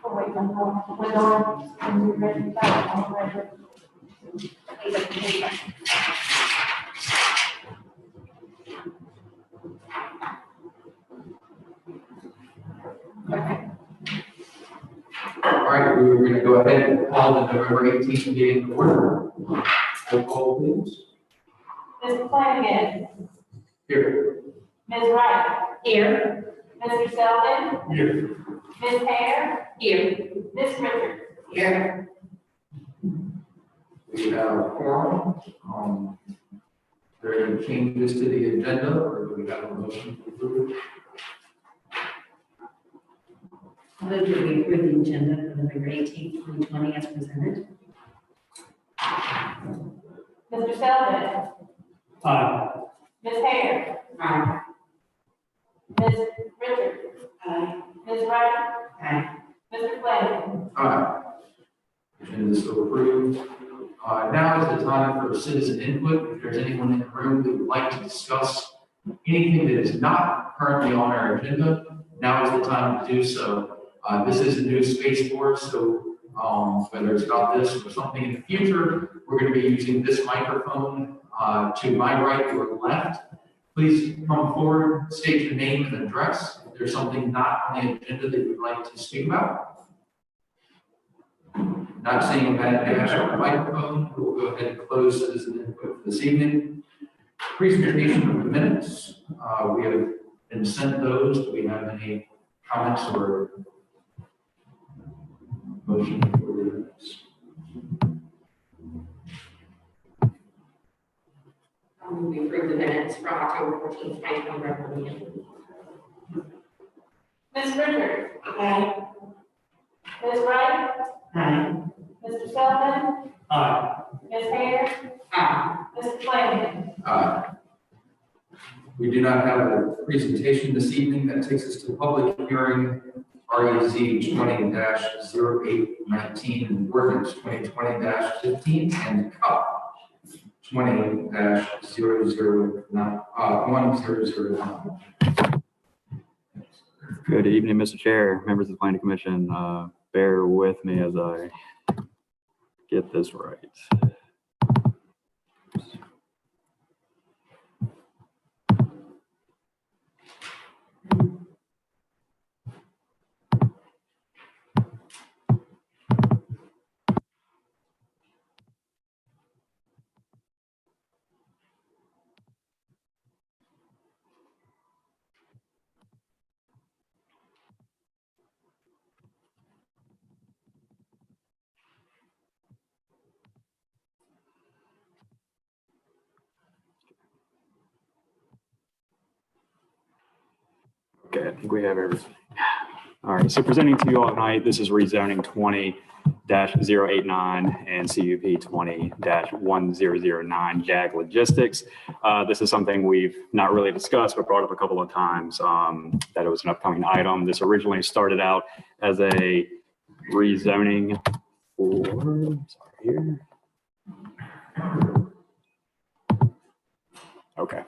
Oh, wait, no, we're on, and we're ready to go. All right, we're going to go ahead and call the November 18th meeting to order. Roll call, please. Mr. Flanagan. Here. Ms. Wright. Here. Mr. Selden. Here. Ms. Hare. Here. Ms. Richards. Here. We have a quorum. Are there any changes to the agenda, or do we have a motion to approve? I move that we approve the agenda for November 18th, 2020 as presented. Mr. Selden. Aye. Ms. Hare. Aye. Ms. Richards. Aye. Ms. Wright. Aye. Mr. Flanagan. Aye. Agenda is so approved. Now is the time for citizen input. If there's anyone in the room that would like to discuss anything that is not currently on our agenda, now is the time to do so. This is a new space for us, so whether it's about this or something in the future, we're going to be using this microphone to my right or left. Please come forward, state your name and address. If there's something not on the agenda that you'd like to speak about. Not seeing a bad dash on the microphone, we'll go ahead and close citizen input for this evening. Presentation of the minutes. We have been sent those. Do we have any comments or motion for the minutes? We approve the minutes from October 14th, 2020 regular meeting. Ms. Richards. Aye. Ms. Wright. Aye. Mr. Selden. Aye. Ms. Hare. Aye. Mr. Flanagan. Aye. We do not have a presentation this evening. That takes us to public hearing, REZ 20-0819 and ordinance 2020-15 and CUP 20-001. Good evening, Mr. Chair, members of the Planning Commission. Bear with me as I get this right. Okay, I think we have everything. All right, so presenting to you all tonight, this is rezoning 20-089 and CUP 20-1009 JAG Logistics. This is something we've not really discussed, but brought up a couple of times that it was an upcoming item. This originally started out as a rezoning for, sorry, here. Okay.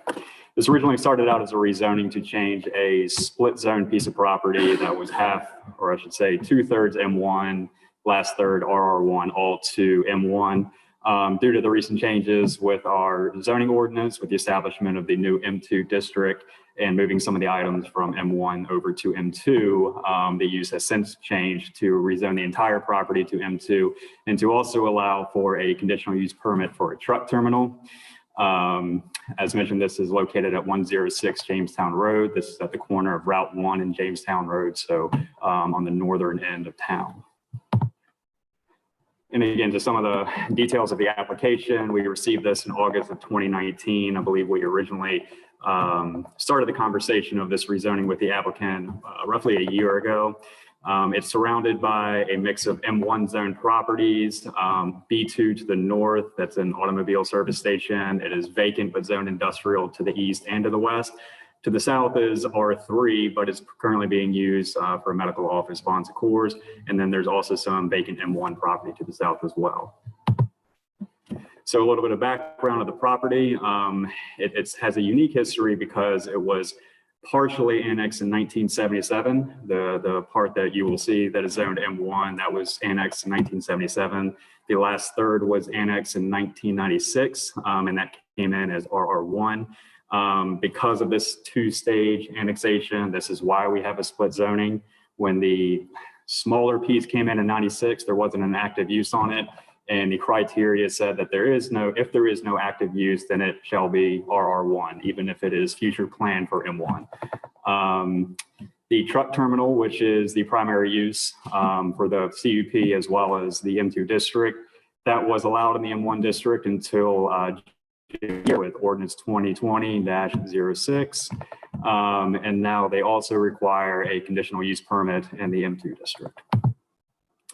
This originally started out as a rezoning to change a split zone piece of property that was half, or I should say 2/3 M1, last third RR1, all to M1. Due to the recent changes with our zoning ordinance, with the establishment of the new M2 district and moving some of the items from M1 over to M2, the use has since changed to rezone the entire property to M2 and to also allow for a conditional use permit for a truck terminal. As mentioned, this is located at 106 Jamestown Road. This is at the corner of Route 1 and Jamestown Road, so on the northern end of town. And again, to some of the details of the application, we received this in August of 2019. I believe we originally started the conversation of this rezoning with the applicant roughly a year ago. It's surrounded by a mix of M1 zone properties, B2 to the north, that's an automobile service station. It is vacant but zoned industrial to the east and to the west. To the south is R3, but it's currently being used for a medical office, Bon Secours. And then there's also some vacant M1 property to the south as well. So a little bit of background of the property. It has a unique history because it was partially annexed in 1977. The part that you will see that is zoned M1, that was annexed in 1977. The last third was annexed in 1996, and that came in as RR1. Because of this two-stage annexation, this is why we have a split zoning. When the smaller piece came in 96, there wasn't an active use on it. And the criteria said that if there is no active use, then it shall be RR1, even if it is future planned for M1. The truck terminal, which is the primary use for the CUP as well as the M2 district, that was allowed in the M1 district until with ordinance 2020-06. And now they also require a conditional use permit in the M2 district.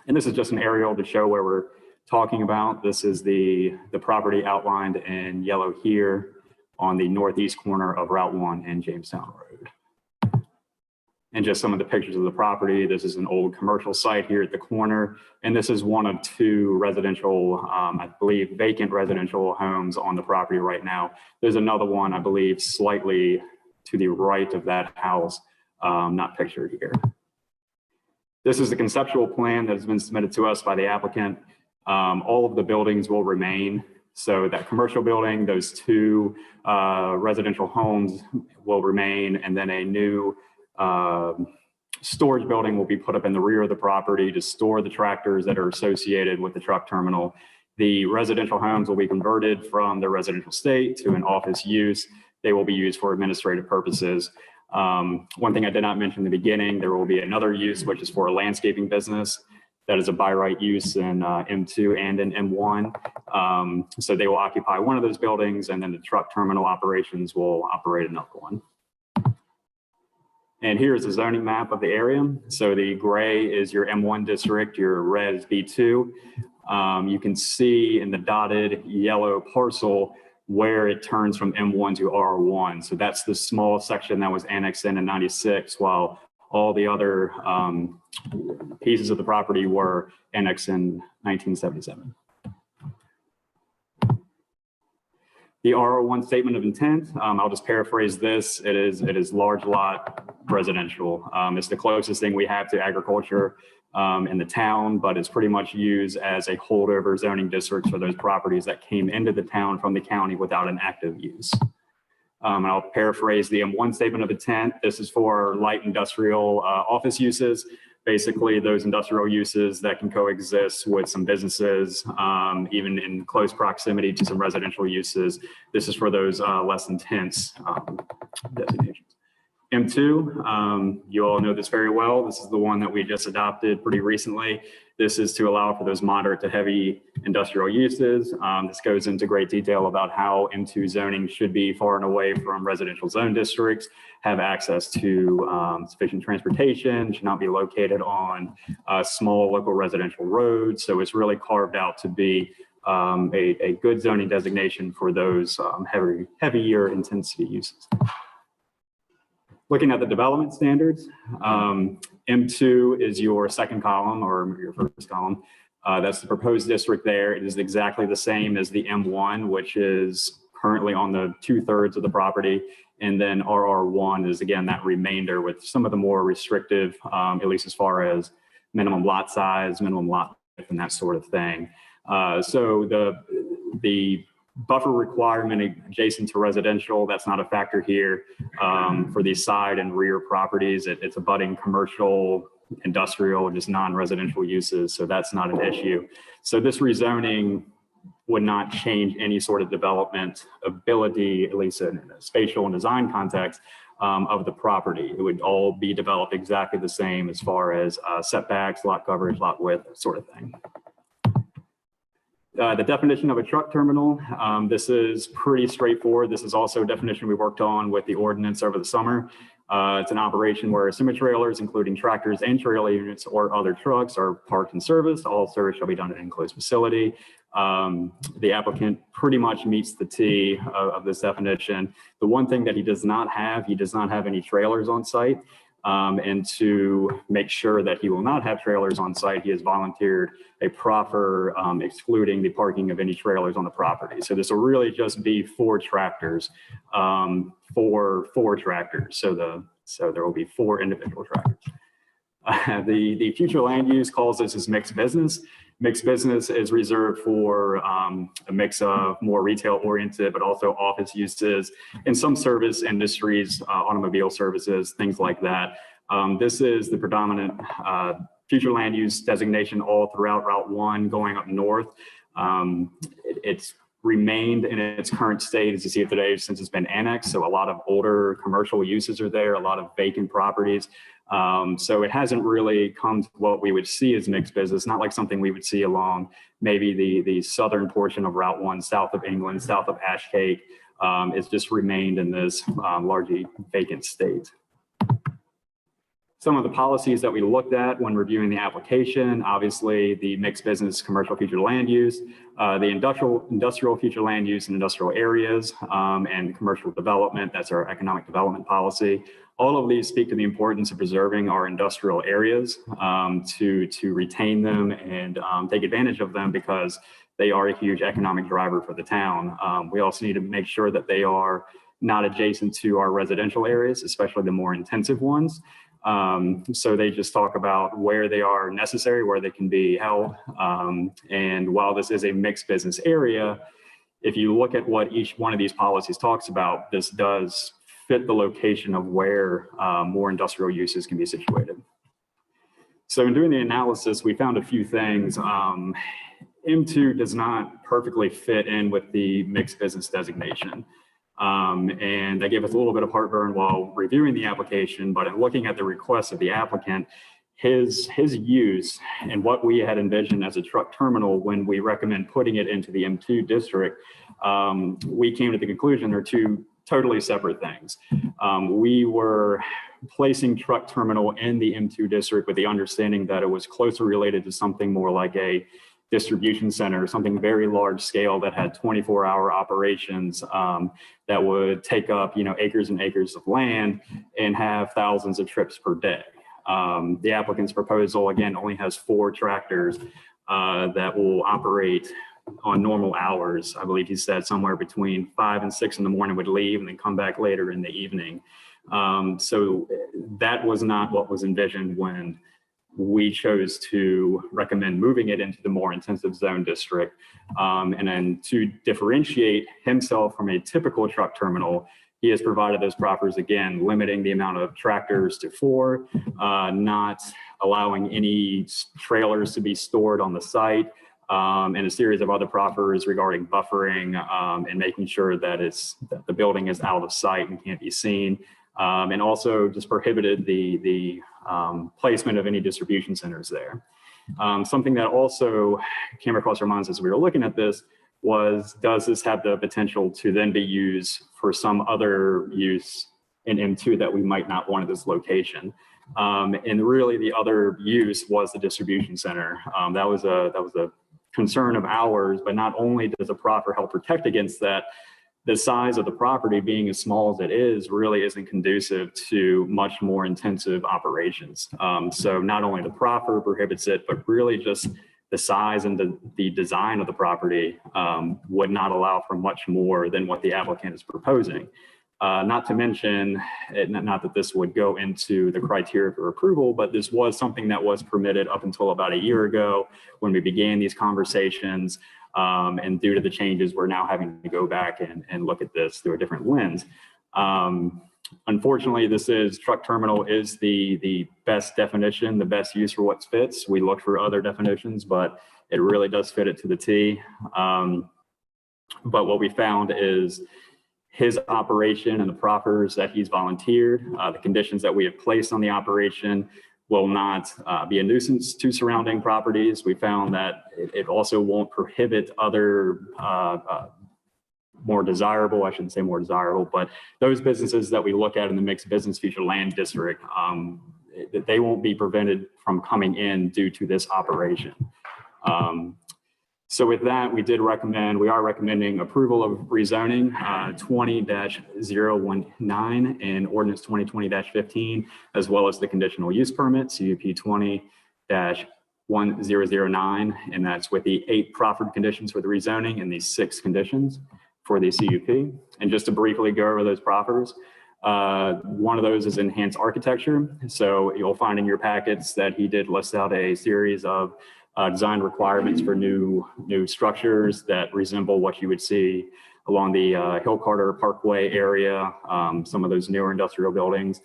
And this is just an aerial to show where we're talking about. This is the property outlined in yellow here on the northeast corner of Route 1 and Jamestown Road. And just some of the pictures of the property. This is an old commercial site here at the corner. And this is one of two residential, I believe, vacant residential homes on the property right now. There's another one, I believe, slightly to the right of that house, not pictured here. This is the conceptual plan that has been submitted to us by the applicant. All of the buildings will remain. So that commercial building, those two residential homes will remain, and then a new storage building will be put up in the rear of the property to store the tractors that are associated with the truck terminal. The residential homes will be converted from the residential state to an office use. They will be used for administrative purposes. One thing I did not mention in the beginning, there will be another use, which is for a landscaping business. That is a by right use in M2 and in M1. So they will occupy one of those buildings, and then the truck terminal operations will operate another one. And here's a zoning map of the area. So the gray is your M1 district, your red is B2. You can see in the dotted yellow parcel where it turns from M1 to R1. So that's the small section that was annexed in 96, while all the other pieces of the property were annexed in 1977. The RR1 statement of intent, I'll just paraphrase this. It is large lot residential. It's the closest thing we have to agriculture in the town, but it's pretty much used as a holdover zoning district for those properties that came into the town from the county without an active use. I'll paraphrase the M1 statement of intent. This is for light industrial office uses. Basically, those industrial uses that can coexist with some businesses, even in close proximity to some residential uses. This is for those less intense designations. M2, you all know this very well. This is the one that we just adopted pretty recently. This is to allow for those moderate to heavy industrial uses. This goes into great detail about how M2 zoning should be far and away from residential zone districts, have access to sufficient transportation, should not be located on small local residential roads. So it's really carved out to be a good zoning designation for those heavier intensity uses. Looking at the development standards, M2 is your second column or your first column. That's the proposed district there. It is exactly the same as the M1, which is currently on the 2/3 of the property. And then RR1 is, again, that remainder with some of the more restrictive, at least as far as minimum lot size, minimum lot width, and that sort of thing. So the buffer requirement adjacent to residential, that's not a factor here. For these side and rear properties, it's abutting commercial, industrial, just non-residential uses, so that's not an issue. So this rezoning would not change any sort of development ability, at least in a spatial and design context, of the property. It would all be developed exactly the same as far as setbacks, lot coverage, lot width, that sort of thing. The definition of a truck terminal, this is pretty straightforward. This is also a definition we worked on with the ordinance over the summer. It's an operation where semi-trailers, including tractors and trailer units or other trucks, are parked and serviced. All service shall be done in an enclosed facility. The applicant pretty much meets the T of this definition. The one thing that he does not have any trailers on site. And to make sure that he will not have trailers on site, he has volunteered a proffer excluding the parking of any trailers on the property. So this will really just be for tractors, four tractors. So there will be 4 individual tractors. The future land use calls this as mixed business. Mixed business is reserved for a mix of more retail oriented, but also office uses and some service industries, automobile services, things like that. This is the predominant future land use designation all throughout Route 1 going up north. It's remained in its current state as you see it today since it's been annexed. So a lot of older commercial uses are there, a lot of vacant properties. So it hasn't really come to what we would see as mixed business, not like something we would see along maybe the southern portion of Route 1, south of England, south of Ashcake. It's just remained in this largely vacant state. Some of the policies that we looked at when reviewing the application, obviously the mixed business commercial future land use, the industrial future land use in industrial areas, and commercial development, that's our economic development policy. All of these speak to the importance of preserving our industrial areas, to retain them and take advantage of them because they are a huge economic driver for the town. We also need to make sure that they are not adjacent to our residential areas, especially the more intensive ones. So they just talk about where they are necessary, where they can be held. And while this is a mixed business area, if you look at what each one of these policies talks about, this does fit the location of where more industrial uses can be situated. So in doing the analysis, we found a few things. M2 does not perfectly fit in with the mixed business designation. And that gave us a little bit of heartburn while reviewing the application, but in looking at the request of the applicant, his use and what we had envisioned as a truck terminal when we recommend putting it into the M2 district, we came to the conclusion they're 2 totally separate things. We were placing truck terminal in the M2 district with the understanding that it was closer related to something more like a distribution center, something very large scale that had 24-hour operations that would take up, acres and acres of land and have thousands of trips per day. The applicant's proposal, again, only has 4 tractors that will operate on normal hours. I believe he said somewhere between 5 and 6 in the morning would leave and then come back later in the evening. So that was not what was envisioned when we chose to recommend moving it into the more intensive zone district. And then to differentiate himself from a typical truck terminal, he has provided those proffers, again, limiting the amount of tractors to 4, not allowing any trailers to be stored on the site, and a series of other proffers regarding buffering and making sure that the building is out of sight and can't be seen. And also just prohibited the placement of any distribution centers there. Something that also came across our minds as we were looking at this was, does this have the potential to then be used for some other use in M2 that we might not want at this location? And really the other use was the distribution center. That was a concern of ours, but not only does a proffer help protect against that, the size of the property being as small as it is really isn't conducive to much more intensive operations. So not only the proffer prohibits it, but really just the size and the design of the property would not allow for much more than what the applicant is proposing. Not to mention, not that this would go into the criteria for approval, but this was something that was permitted up until about a year ago when we began these conversations. And due to the changes, we're now having to go back and look at this through a different lens. Unfortunately, truck terminal is the best definition, the best use for what fits. We looked for other definitions, but it really does fit it to the T. But what we found is his operation and the proffers that he's volunteered, the conditions that we have placed on the operation will not be a nuisance to surrounding properties. We found that it also won't prohibit other more desirable, I shouldn't say more desirable, but those businesses that we look at in the mixed business future land district, they won't be prevented from coming in due to this operation. So with that, we are recommending approval of rezoning 20-019 and ordinance 2020-15, as well as the conditional use permit, CUP 20-1009, and that's with the 8 proffered conditions for the rezoning and the 6 conditions for the CUP. And just to briefly go over those proffers, one of those is enhanced architecture. So you'll find in your packets that he did list out a series of design requirements for new structures that resemble what you would see along the Hill Carter Parkway area, some of those newer industrial buildings,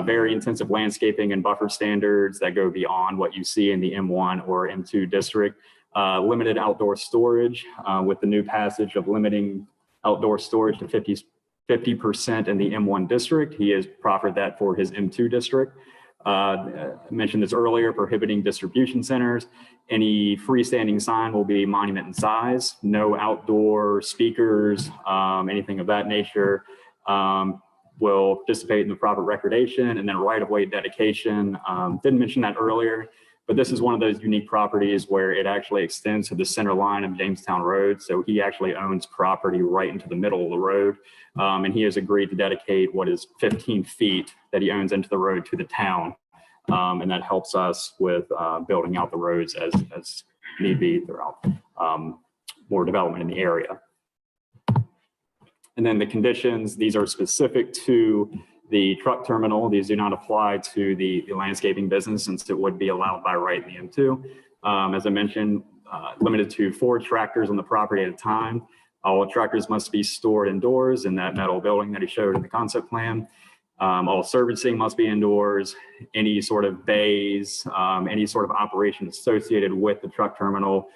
very intensive landscaping and buffer standards that go beyond what you see in the M1 or M2 district, limited outdoor storage with the new passage of limiting outdoor storage to 50% in the M1 district. He has proffered that for his M2 district. I mentioned this earlier, prohibiting distribution centers. Any freestanding sign will be monument in size, no outdoor speakers, anything of that nature will participate in the proper recordation, and then right-of-way dedication. Didn't mention that earlier, but this is one of those unique properties where it actually extends to the center line of Jamestown Road. So he actually owns property right into the middle of the road. And he has agreed to dedicate what is 15 feet that he owns into the road to the town. And that helps us with building out the roads as need be throughout more development in the area. And then the conditions, these are specific to the truck terminal. These do not apply to the landscaping business, since it would be allowed by right in the M2. As I mentioned, limited to 4 tractors on the property at a time. All tractors must be stored indoors in that metal building that he showed in the concept plan. All servicing must be indoors. Any sort of bays, any sort of operation associated with the truck terminal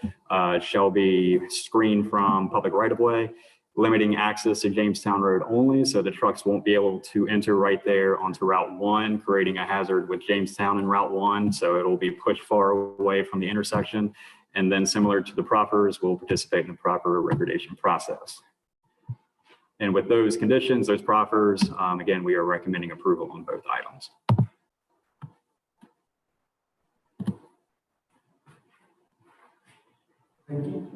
shall be screened from public right-of-way, limiting access to Jamestown Road only, so the trucks won't be able to enter right there onto Route 1, creating a hazard with Jamestown and Route 1, so it'll be pushed far away from the intersection. And then similar to the proffers, will participate in the proper recordation process. And with those conditions, those proffers, again, we are recommending approval on both items. Thank you.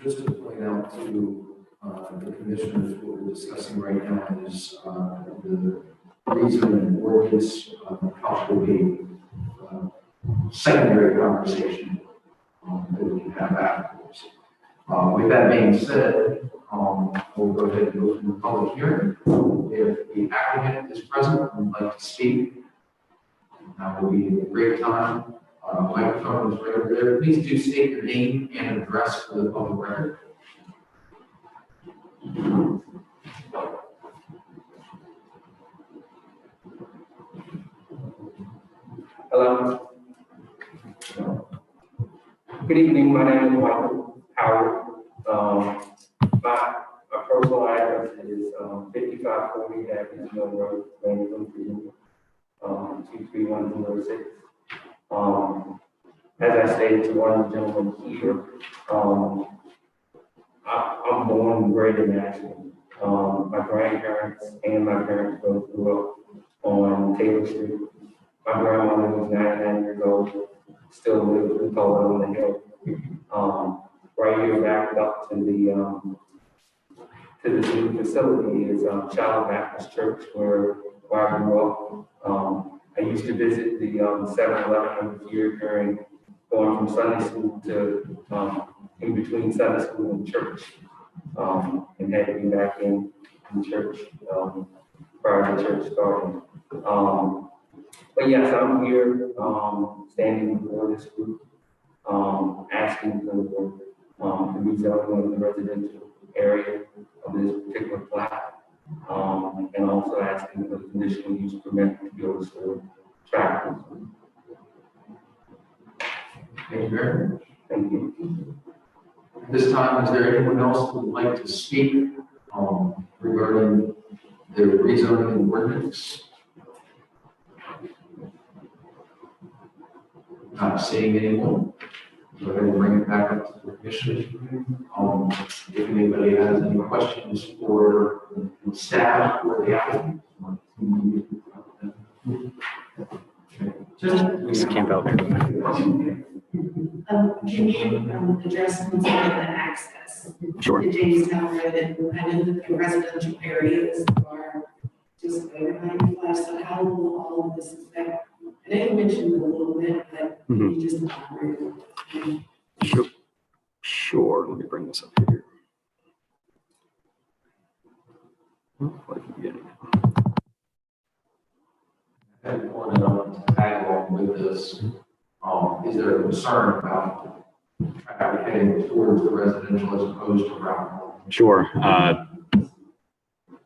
Just to point out to the commissioners, what we're discussing right now is the reason and ordinance probably secondary conversation that we can have afterwards. With that being said, we'll go ahead and open the public hearing. If the applicant is present and would like to speak, that will be a great time. Microphone is right over there. Please do state your name and address for the public record. Hello. Good evening. My name is Michael Howard. My personal address is 5540 Jamestown Road, Jamestown, Virginia, 23106. As I stated to one of the gentlemen here, I'm born and bred in Nashville. My grandparents and my parents both grew up on Taylor Street. My grandmother was 99 years old, still lives, we call it on the hill. Right here backed up to the new facility is Child Baptist Church, where I grew up. I used to visit the 7-Eleven every year during going from Sunday school to in between Sunday school and church, and had to be back in church prior to church starting. But yes, I'm here standing before this group, asking for the rezoning of the residential area of this particular plat, and also asking for the conditional use permit to be able to store tractors. Thank you very much. Thank you. At this time, is there anyone else who would like to speak regarding the rezoning ordinance? Not seeing anyone. Go ahead and bring it back up to the commission. If anybody has any questions for staff or the applicant. Just camp out there. Can you address once again the access? Sure. To Jamestown Road, and I know that the residential areas are just over 95, so how will all of this affect? I know you mentioned it a little bit, but can you just elaborate? Sure. Sure. Let me bring this up here. What are you getting at? And wanted to tag along with this, is there a concern about traffic heading towards the residential as opposed to Route 1? Sure.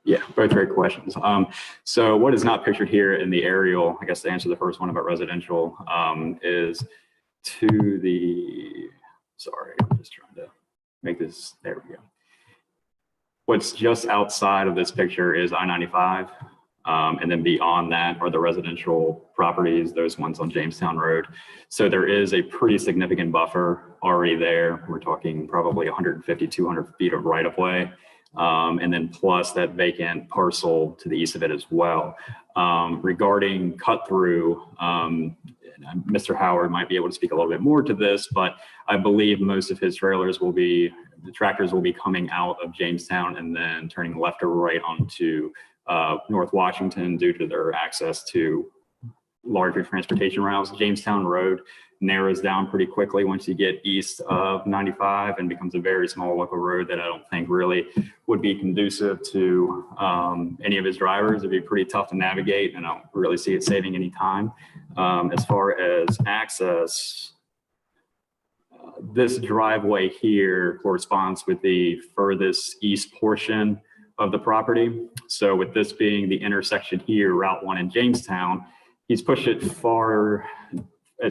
Yeah, both great questions. So what is not pictured here in the aerial, I guess to answer the first one about residential, is to the, sorry, I'm just trying to make this, there we go. What's just outside of this picture is I-95. And then beyond that are the residential properties, those ones on Jamestown Road. So there is a pretty significant buffer already there. We're talking probably 150, 200 feet of right of way. And then plus that vacant parcel to the east of it as well. Regarding cut through, Mr. Howard might be able to speak a little bit more to this, but I believe most of his trailers will be, the tractors will be coming out of Jamestown and then turning left or right onto North Washington due to their access to larger transportation routes. Jamestown Road narrows down pretty quickly once you get east of 95 and becomes a very small local road that I don't think really would be conducive to any of his drivers. It'd be pretty tough to navigate, and I don't really see it saving any time. As far as access, this driveway here corresponds with the furthest east portion of the property. So with this being the intersection here, Route 1 in Jamestown, he's pushed it as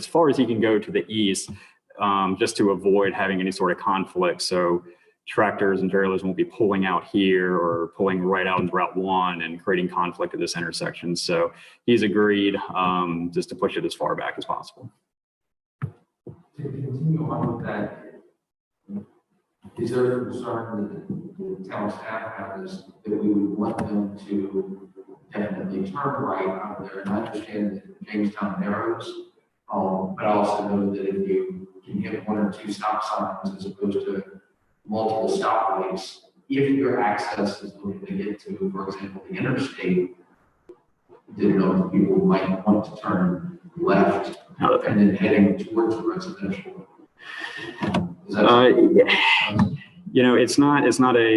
far as he can go to the east, just to avoid having any sort of conflict. So tractors and trailers won't be pulling out here or pulling right out into Route 1 and creating conflict at this intersection. So he's agreed just to push it as far back as possible. To continue on with that, is there a concern that the town staff has that we would want them to definitely turn right out of there? And I understand that Jamestown narrows, but I also know that if you can get one or two stop signs as opposed to multiple stoplights, if your access is looking to get to, for example, the interstate, didn't know if people might want to turn left and then heading towards the residential. You know, it's not a,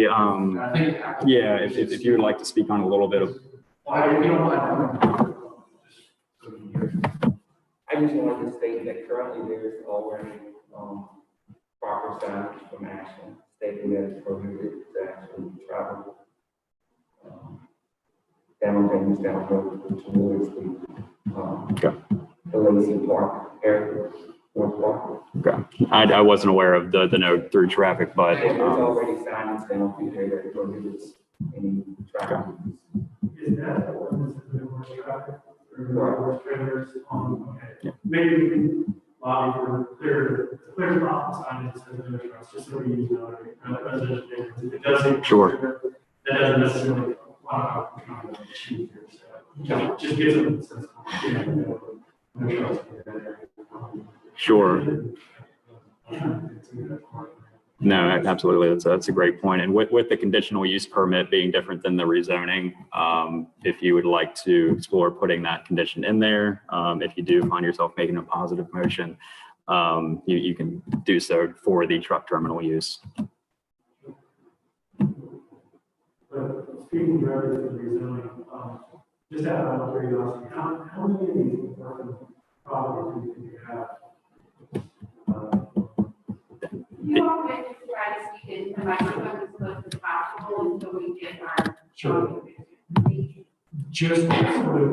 yeah, if you would like to speak on a little bit of. I just wanted to state that currently there's already proper signage from action stating that it's prohibited to actually travel down Jamestown Road towards the Lazy Park area, North Park. Okay, I wasn't aware of the note through traffic, but There's already signage down through there that prohibits any traffic. Is that the ordinance that more traffic or Right. trailers on? Okay. Yeah. Maybe we can lobby for clear off sign that says no trucks, just so we use residential neighborhoods. If it does say. Sure. That doesn't necessarily. So just gives them a sense of, no trucks. sure. No, absolutely. That's a great point. And with the conditional use permit being different than the rezoning, if you would like to explore putting that condition in there, if you do find yourself making a positive motion, you can do so for the truck terminal use. But speaking rather than rezoning, just out of curiosity, how many of these apartment properties do you have? You all may just try to speak in the microphone as close as possible until we get our. Sure. Just sort of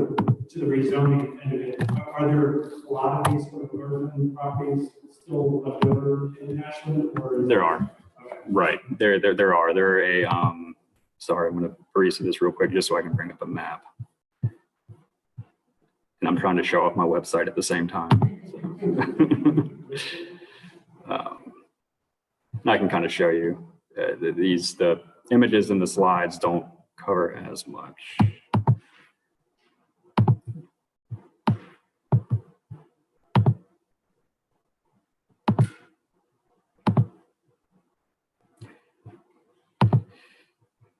to the rezoning end of it, are there a lot of these sort of urban properties still left over in Ashland, or? There are. Okay. Right. There are. There are a, sorry, I'm going to breeze through this real quick just so I can bring up a map. And I'm trying to show off my website at the same time. So. I can kind of show you the images in the slides don't cover as much.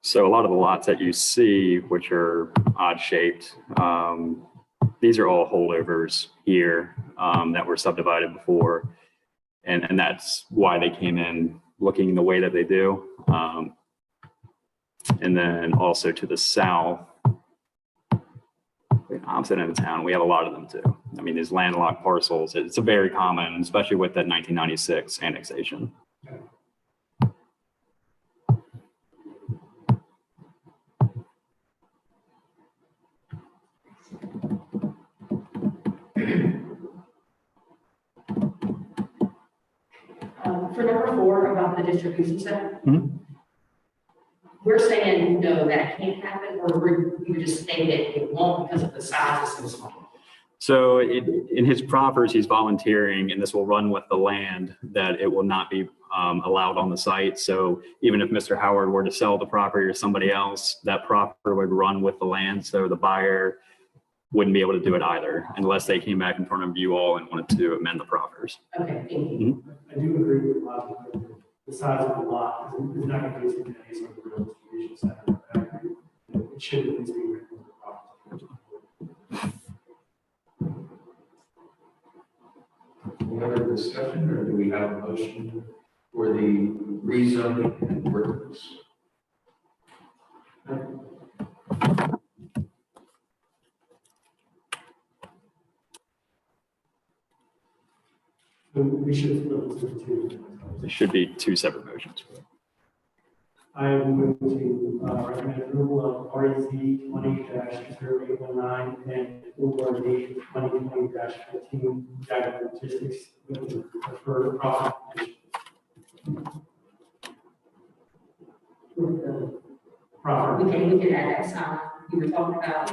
So a lot of the lots that you see, which are odd shaped, these are all holdovers here that were subdivided before. And that's why they came in looking the way that they do. And then also to the south, the opposite end of town, we have a lot of them too. I mean, these landlocked parcels, it's a very common, especially with that 1996 annexation. For number 4 about the distribution center, Mhm. we're saying, no, that can't happen, or we just stated it won't because of the size is so small. So in his proffers, he's volunteering, and this will run with the land, that it will not be allowed on the site. So even if Mr. Howard were to sell the property to somebody else, that proffer would run with the land. So the buyer wouldn't be able to do it either unless they came back in front of you all and wanted to amend the proffers. Okay, thank you. I do agree with logic that the size of the lot is not going to be significant as a real distribution center. I agree. It should at least be written in the property. Any other discussion, or do we have a motion for the rezoning and ordinance? We should split this into two. There should be 2 separate motions. I am moving to recommend approval of REZ 20-0819 and ORD 2020-15 data logistics with the preferred profit conditions. Profit. We can add that sign you were talking about.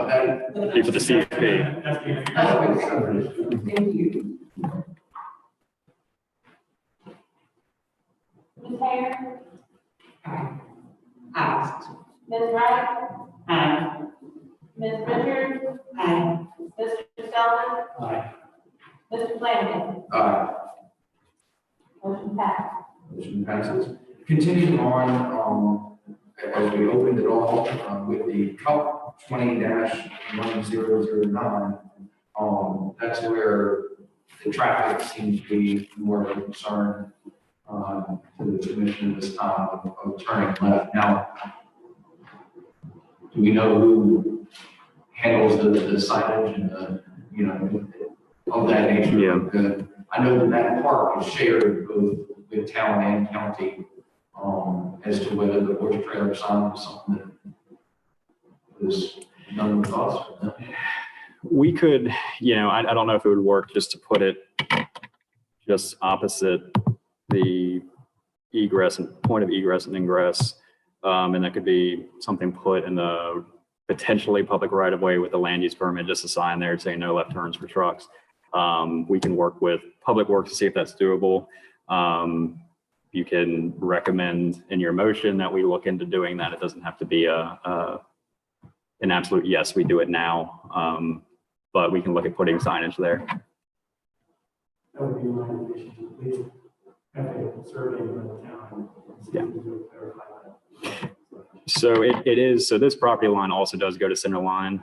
That, For the CFP. That's the Oh, okay. Thank you. Ms. Hare, Aye. Aye. Ms. Wright, Aye. Ms. Richards, Aye. Mr. Sullivan, Aye. Mr. Flanagan. Motion passed. motion passes. Continuing on, as we opened it all, with the CUP 20-1009, that's where the traffic seems to be more of a concern to the commission this time of turning left. Now, do we know who handles the signage and of that nature? Yeah. I know that that park is shared both with town and county, as to whether the horse trailer sign is something that is done with us. We could, I don't know if it would work just to put it just opposite the egress and point of egress and ingress. And that could be something put in the potentially public right of way with the land use permit, just a sign there saying no left turns for trucks. We can work with Public Works to see if that's doable. You can recommend in your motion that we look into doing that. It doesn't have to be an absolute yes, we do it now. But we can look at putting signage there. That would be my recommendation to at least have a survey of the town. Yeah. To verify that. So it is, so this property line also does go to center line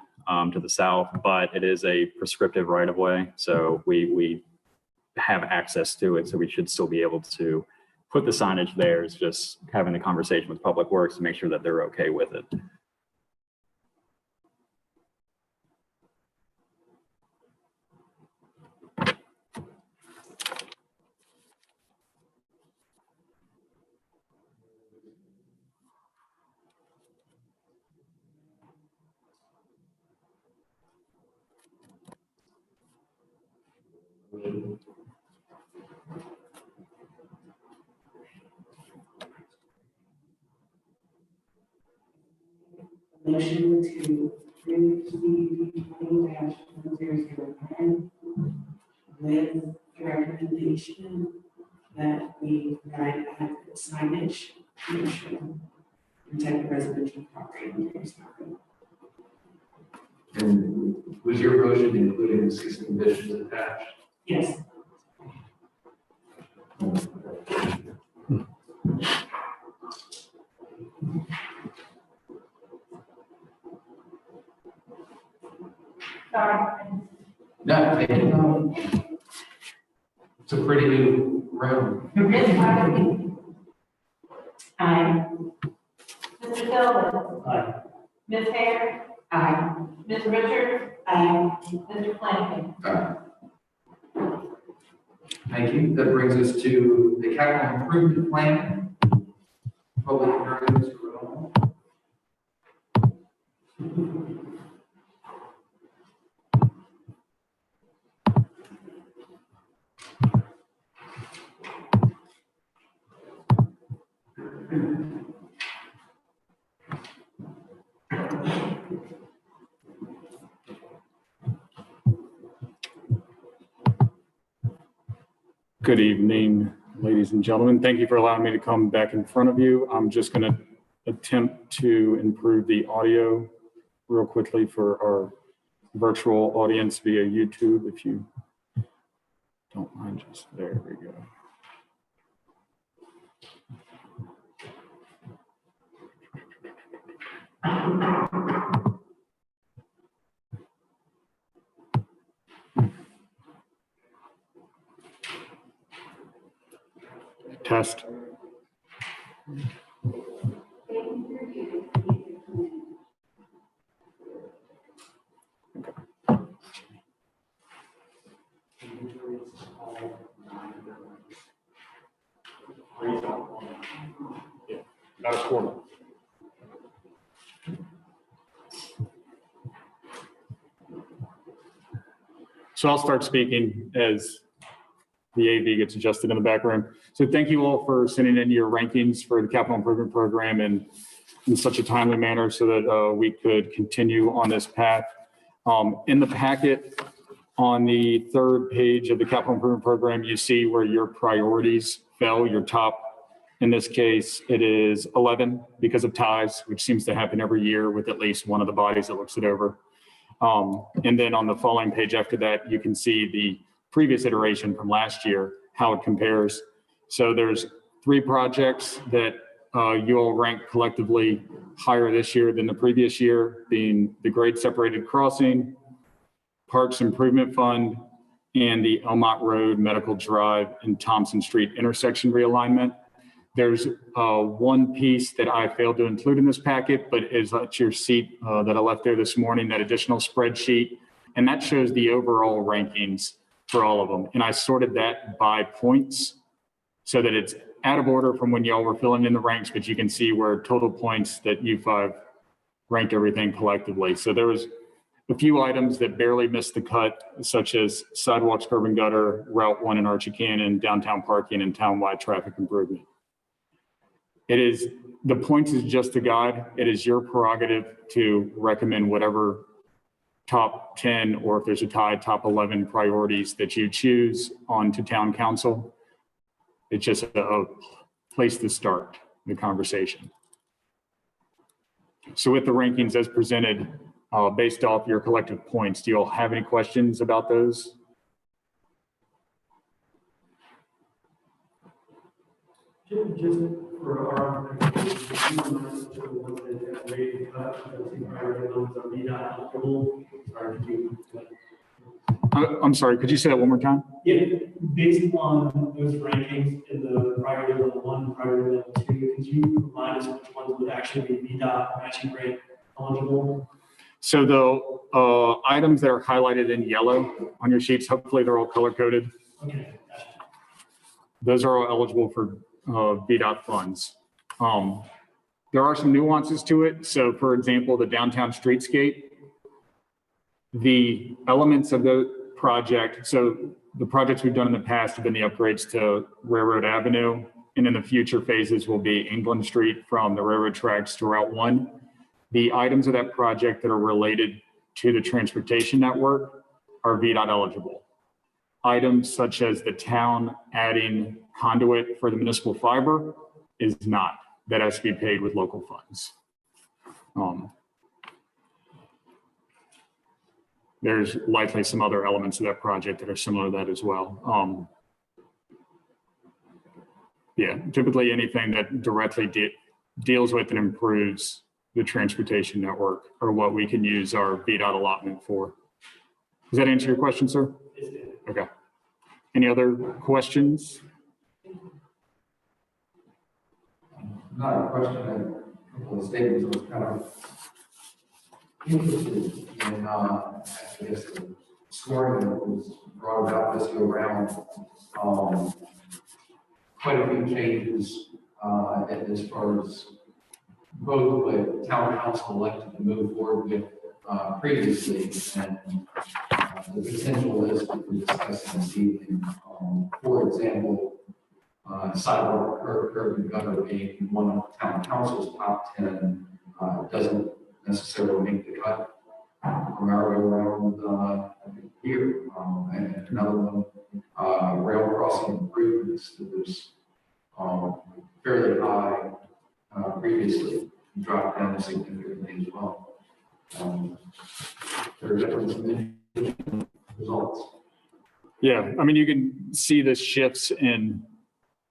to the south, but it is a prescriptive right of way. So we have access to it. So we should still be able to put the signage there. It's just having the conversation with Public Works to make sure that they're okay with it. Motion to approve CDD 20-1009 with the recommendation that we provide adequate signage to ensure protect residential property in Jamestown Road. And was your motion including the 6 conditions attached? Yes. Sorry. No, take it home. It's a pretty new room. Ms. Wiley. Aye. Mr. Phillips. Aye. Ms. Hare. Aye. Ms. Richards. Mr. Flanagan. Thank you. That brings us to the capital improvement plan. Public hearing, Mr. Rowan. Good evening, ladies and gentlemen. Thank you for allowing me to come back in front of you. I'm just going to attempt to improve the audio real quickly for our virtual audience via YouTube, if you don't mind. Just there we go. Test. Yeah, about a quarter. So I'll start speaking as the AV gets adjusted in the background. So thank you all for sending in your rankings for the capital improvement program and in such a timely manner so that we could continue on this path. In the packet on the third page of the capital improvement program, you see where your priorities fell, your top. In this case, it is 11 because of ties, which seems to happen every year with at least one of the bodies that looks it over. And then on the following page after that, you can see the previous iteration from last year, how it compares. So there's 3 projects that you all rank collectively higher this year than the previous year, being the grade separated crossing, Parks Improvement Fund, and the Elmont Road, Medical Drive, and Thompson Street intersection realignment. There's one piece that I failed to include in this packet, but is at your seat that I left there this morning, that additional spreadsheet. And that shows the overall rankings for all of them. And I sorted that by points so that it's out of order from when y'all were filling in the ranks, but you can see where total points that U5 ranked everything collectively. So there was a few items that barely missed the cut, such as sidewalks, curb and gutter, Route 1 in Archie Canyon, downtown parking, and townwide traffic improvement. The points is just a guide. It is your prerogative to recommend whatever top 10, or if there's a tie, top 11 priorities that you choose on to town council. It's just a place to start the conversation. So with the rankings as presented, based off your collective points, do you all have any questions about those? Just for our, I'm sorry, could you say that one more time? Yeah, based on those rankings in the priority level 1, priority level 2, could you remind us which ones would actually be VDOT matching grant eligible? So the items that are highlighted in yellow on your sheets, hopefully they're all color coded. Okay, gotcha. Those are all eligible for VDOT funds. There are some nuances to it. So for example, the downtown streetscape, the elements of the project, so the projects we've done in the past have been the upgrades to Railroad Avenue, and in the future phases will be England Street from the railroad tracks to Route 1. The items of that project that are related to the transportation network are VDOT eligible. Items such as the town adding conduit for the municipal fiber is not. That has to be paid with local funds. There's likely some other elements of that project that are similar to that as well. Yeah, typically anything that directly deals with and improves the transportation network or what we can use our VDOT allotment for. Does that answer your question, sir? Okay. Any other questions? Not a question, a couple of statements. I was kind of interested in, I guess, the scoring that was brought about this go around. Quite a few changes as far as both what town council elected to move forward with previously and the potential list that we're discussing this evening. For example, sidewalk, curb, and gutter being one of town council's top 10 doesn't necessarily make the cut from our way around here. And another one, rail crossing improvements that was fairly high previously, dropped down significantly as well. There are different results. Yeah, I mean, you can see the shifts in,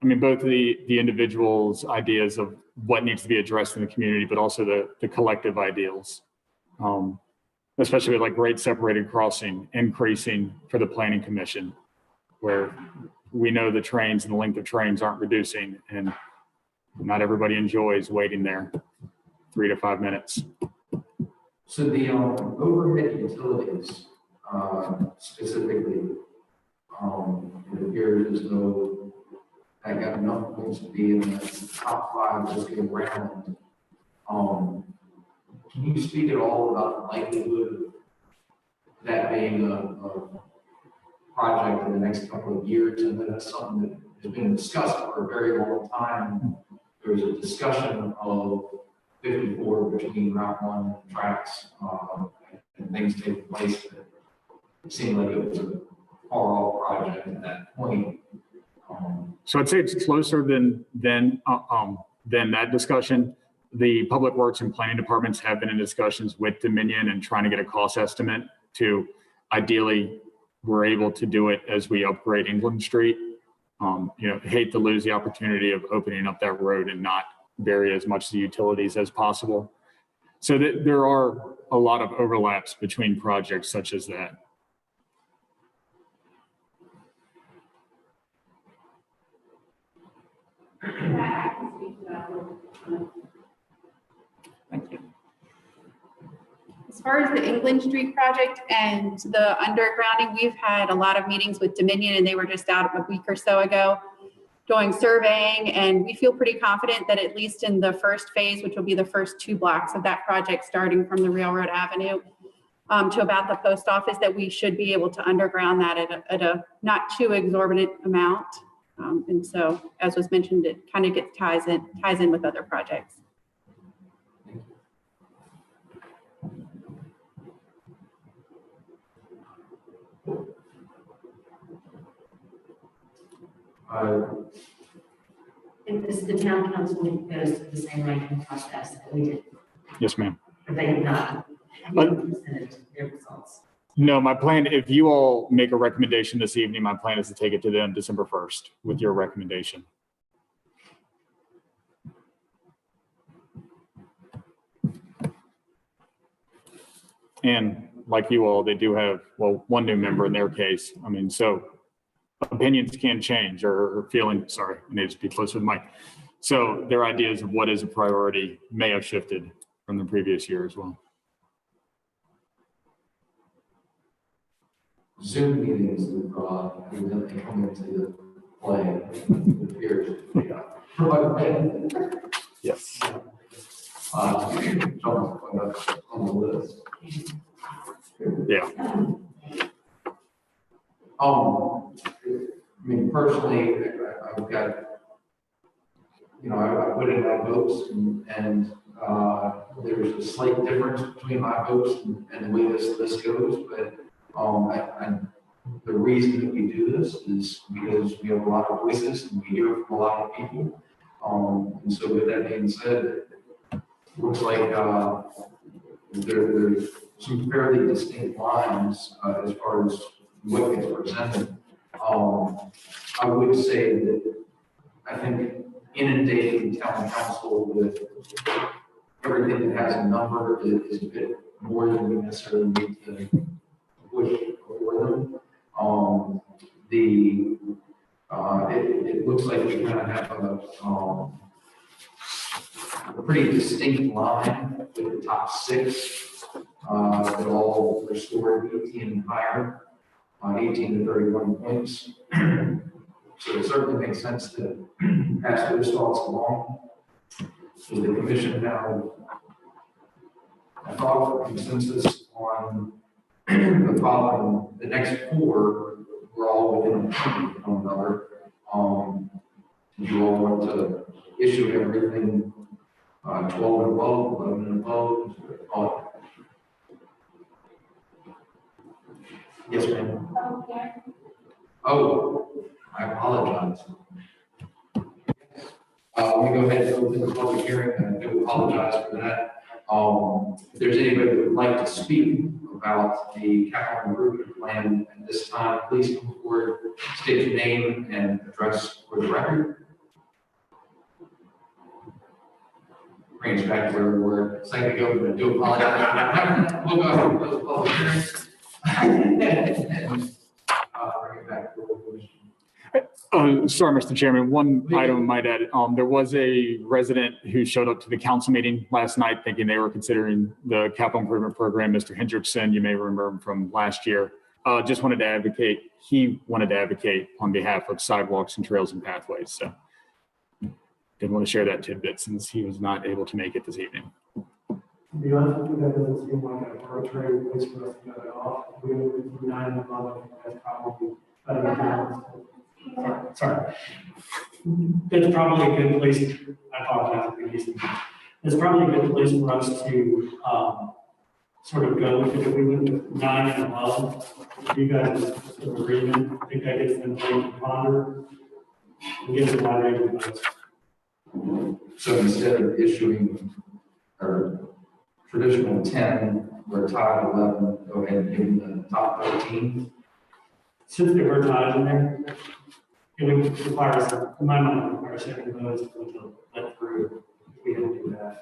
I mean, both the individuals' ideas of what needs to be addressed in the community, but also the collective ideals. Especially with like grade separated crossing increasing for the planning commission, where we know the trains and the length of trains aren't reducing, and not everybody enjoys waiting there 3 to 5 minutes. So the overhead utilities, specifically, it appears as though I got enough points to be in the top 5 this go round. Can you speak at all about the likelihood of that being a project in the next couple of years? And that's something that has been discussed for a very long time. There was a discussion of 54 between Route 1 tracks and things taking place. It seemed like it was a far off project at that point. So I'd say it's closer than that discussion. The public works and planning departments have been in discussions with Dominion and trying to get a cost estimate to ideally we're able to do it as we upgrade England Street. Hate to lose the opportunity of opening up that road and not bury as much of the utilities as possible. So there are a lot of overlaps between projects such as that. I can speak to that. Thank you. As far as the England Street project and the undergrounding, we've had a lot of meetings with Dominion, and they were just out a week or so ago doing surveying, and we feel pretty confident that at least in the first phase, which will be the first 2 blocks of that project, starting from the Railroad Avenue to about the post office, that we should be able to underground that at a not too exorbitant amount. And so, as was mentioned, it kind of ties in with other projects. And this, the town council goes through the same ranking process that we did, Yes, ma'am. but they did not presented their results. No, my plan, if you all make a recommendation this evening, my plan is to take it to them December 1st with your recommendation. And like you all, they do have, well, one new member in their case. I mean, so opinions can change or feelings, sorry, I need to be closer to the mic. So their ideas of what is a priority may have shifted from the previous year as well. Zoom meetings have evidently come into the play. It appears to be Yes. on the list. Yeah. I mean, personally, I've got, I put in my votes and there's a slight difference between my votes and the way this list goes, but the reason that we do this is because we have a lot of voices and we hear from a lot of people. And so with that being said, it looks like there's some fairly distinct lines as far as what gets presented. I would say that I think inundating town council with everything that has a number is a bit more than we necessarily need to push It looks like we kind of have a pretty distinct line with the top 6 that all were scored 18 and higher on 18 to 31 points. So it certainly makes sense to pass those thoughts along. So the commission now, I thought for consensus on the following, the next 4 were all within one another. Do you all want to issue everything 12 and above, 11 and above? Yes, ma'am. Oh, I apologize. Let me go ahead and open the public hearing, and I do apologize for that. If there's anybody that would like to speak about the capital improvement plan at this time, please come forward, state your name and address for the record. Bring us back to where we were a second ago, but I do apologize. We'll go ahead and close the public hearing. And bring it back to the commission. Sorry, Mr. Chairman, one item I might add, there was a resident who showed up to the council meeting last night thinking they were considering the capital improvement program. Mr. Hendrickson, you may remember him from last year, he wanted to advocate on behalf of sidewalks and trails and pathways. So didn't want to share that tidbit since he was not able to make it this evening. To be honest with you, that doesn't seem like an arbitrary place for us to cut it off. We would do 9 and above, that's probably better than sorry. That's probably a good place. I apologize for using that. It's probably a good place for us to sort of go with it. If we went with 9 and above, if you guys sort of agreement, I think that gets them to ponder and gives a wide range of votes. So instead of issuing our traditional 10, we're tied 11, go ahead and give them the top 13. Since there were ties in there, it would require us, in my mind, require 7 votes to let through if we didn't do that.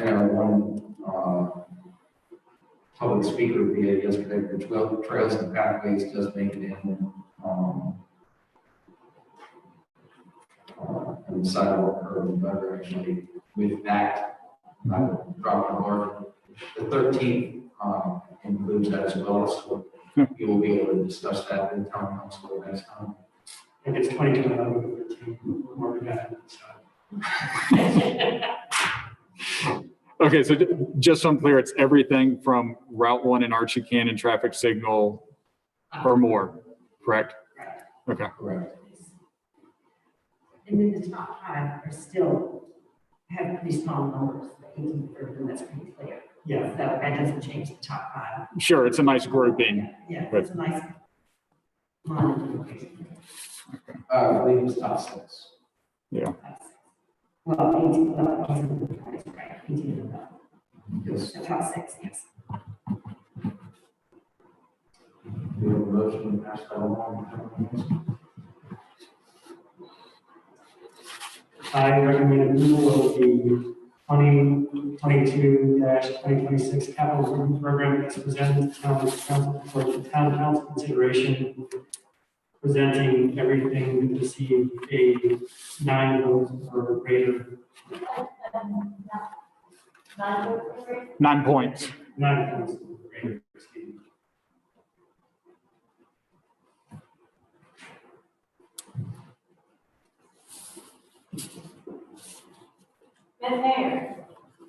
And one public speaker via yesterday for 12 trails and pathways does make it in and the sidewalk curb and better actually with that drop in order. The 13th includes that as well, so you will be able to discuss that in town council next time. If it's 22 and over 13, more than that. Okay, so just so I'm clear, it's everything from Route 1 and Archie Cannon traffic signal or more, correct? Okay. Correct. And then the top 5 are still have pretty small numbers, 18 to 30, that's pretty clear. Yeah. So that doesn't change the top 5. Sure, it's a nice grouping. Yeah, But- it's a nice line. I believe it's top 6. Yeah. Well, 18, well, 18, right, 18 and above. Yes. The top 6, yes. We have a motion to pass that along. I recommend approval of the 2022-2026 capital improvement program as presented to town council for the town council consideration, presenting everything to receive a 9 votes or greater. 9 points. 9 votes or greater. Ms. Mayor.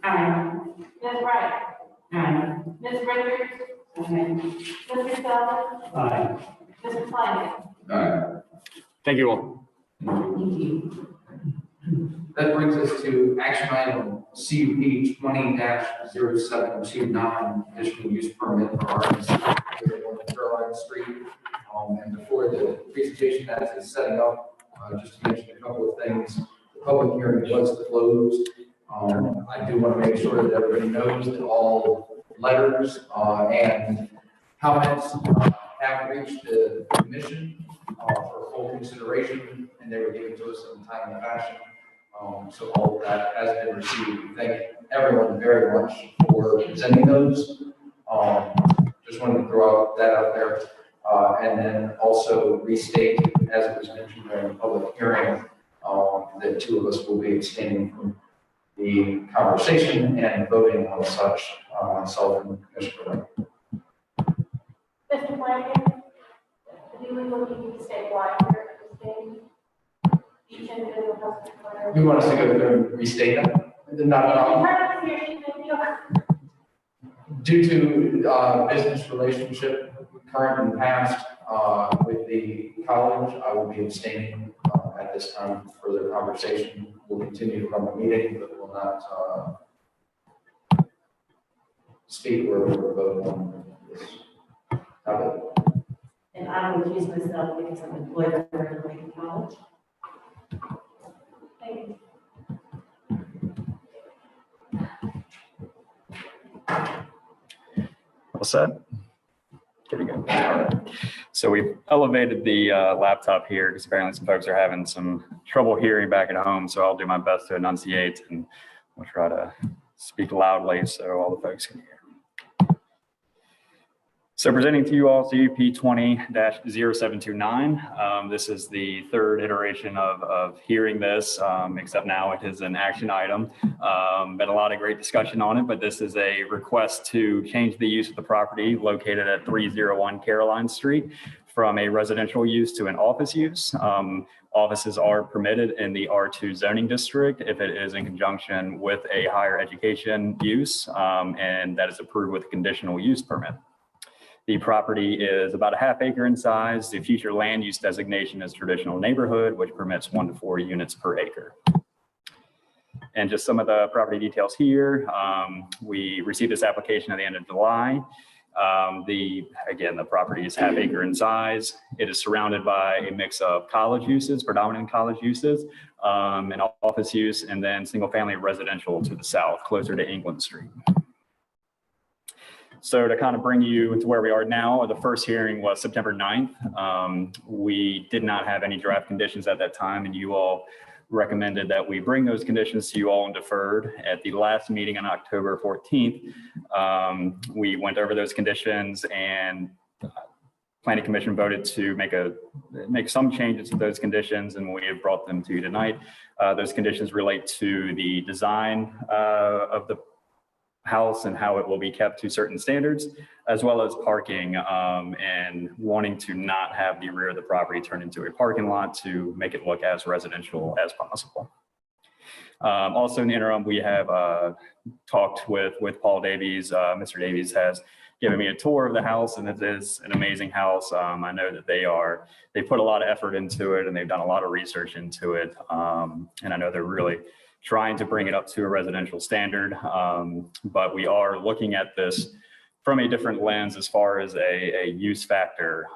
Aye. Ms. Wright. Aye. Ms. Richards. Mr. Sullivan. Aye. Mr. Flanagan. All right. Thank you all. Thank you. That brings us to action item CUP 20-0729, additional use permit for Arkansas on Caroline Street. And before the presentation that is setting up, just to mention a couple of things. The public hearing was closed. I do want to make sure that everybody knows that all letters and comments have reached the commission for full consideration, and they were given to us in a timely fashion. So all of that has been received. Thank everyone very much for presenting those. just wanted to throw that out there. And then also restate, as it was mentioned during the public hearing, that two of us will be abstaining from the conversation and voting on such, myself and Commissioner Wright. Mr. Flanagan, you were looking to say why you're abstaining. Each individual has to declare. You want us to go through and restate that? Not a problem. Due to business relationship, current and past, with the college, I will be abstaining at this time for further conversation. We'll continue to run the meeting, but will not speak or vote on this topic. And I will accuse myself because I'm employed at Lincoln College. Thank you. All set? Here we go. All right. So we've elevated the laptop here because apparently some folks are having some trouble hearing back at home. So I'll do my best to enunciate and we'll try to speak loudly so all the folks can hear. So presenting to you all CUP 20-0729. This is the third iteration of hearing this, except now it is an action item. Been a lot of great discussion on it, but this is a request to change the use of the property located at 301 Caroline Street from a residential use to an office use. Offices are permitted in the R2 zoning district if it is in conjunction with a higher education use, and that is approved with a conditional use permit. The property is about a ½ acre in size. The future land use designation is traditional neighborhood, which permits 1 to 4 units per acre. And just some of the property details here. We received this application at the end of July. Again, the property is ½ acre in size. It is surrounded by a mix of college uses, predominant college uses, and office use, and then single family residential to the south, closer to England Street. So to kind of bring you to where we are now, the first hearing was September 9th. We did not have any draft conditions at that time, and you all recommended that we bring those conditions to you all and deferred. At the last meeting on October 14th, we went over those conditions, and Planning Commission voted to make some changes to those conditions, and we have brought them to you tonight. Those conditions relate to the design of the house and how it will be kept to certain standards, as well as parking, and wanting to not have the rear of the property turned into a parking lot to make it look as residential as possible. Also in the interim, we have talked with Paul Davies. Mr. Davies has given me a tour of the house, and it is an amazing house. I know that they put a lot of effort into it, and they've done a lot of research into it. And I know they're really trying to bring it up to a residential standard, but we are looking at this from a different lens as far as a use factor.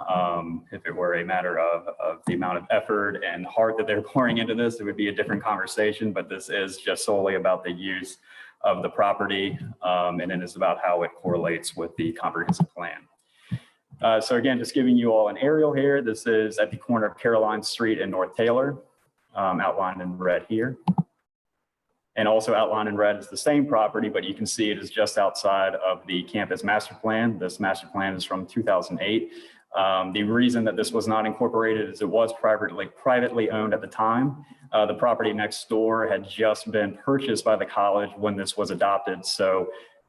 If it were a matter of the amount of effort and heart that they're pouring into this, it would be a different conversation, but this is just solely about the use of the property, and it is about how it correlates with the comprehensive plan. So again, just giving you all an aerial here. This is at the corner of Caroline Street and North Taylor, outlined in red here. And also outlined in red is the same property, but you can see it is just outside of the campus master plan. This master plan is from 2008. The reason that this was not incorporated is it was privately owned at the time. The property next door had just been purchased by the college when this was adopted. So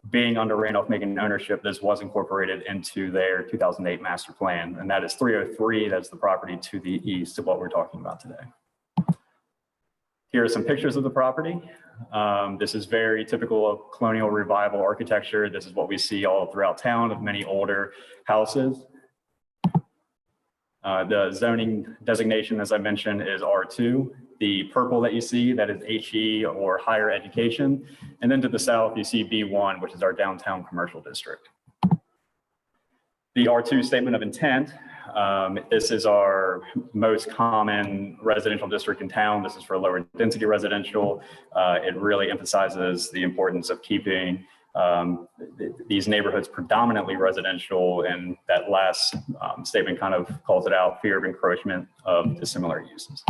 being under Randolph-Macon ownership, this was incorporated into their 2008 master plan. And that is 303. That's the property to the east of what we're talking about today. Here are some pictures of the property. This is very typical of colonial revival architecture. This is what we see all throughout town of many older houses. The zoning designation, as I mentioned, is R2. The purple that you see, that is HE or higher education. And then to the south, you see B1, which is our downtown commercial district. The R2 statement of intent. This is our most common residential district in town. This is for lower density residential. It really emphasizes the importance of keeping these neighborhoods predominantly residential, and that last statement kind of calls it out, fear of encroachment of dissimilar uses.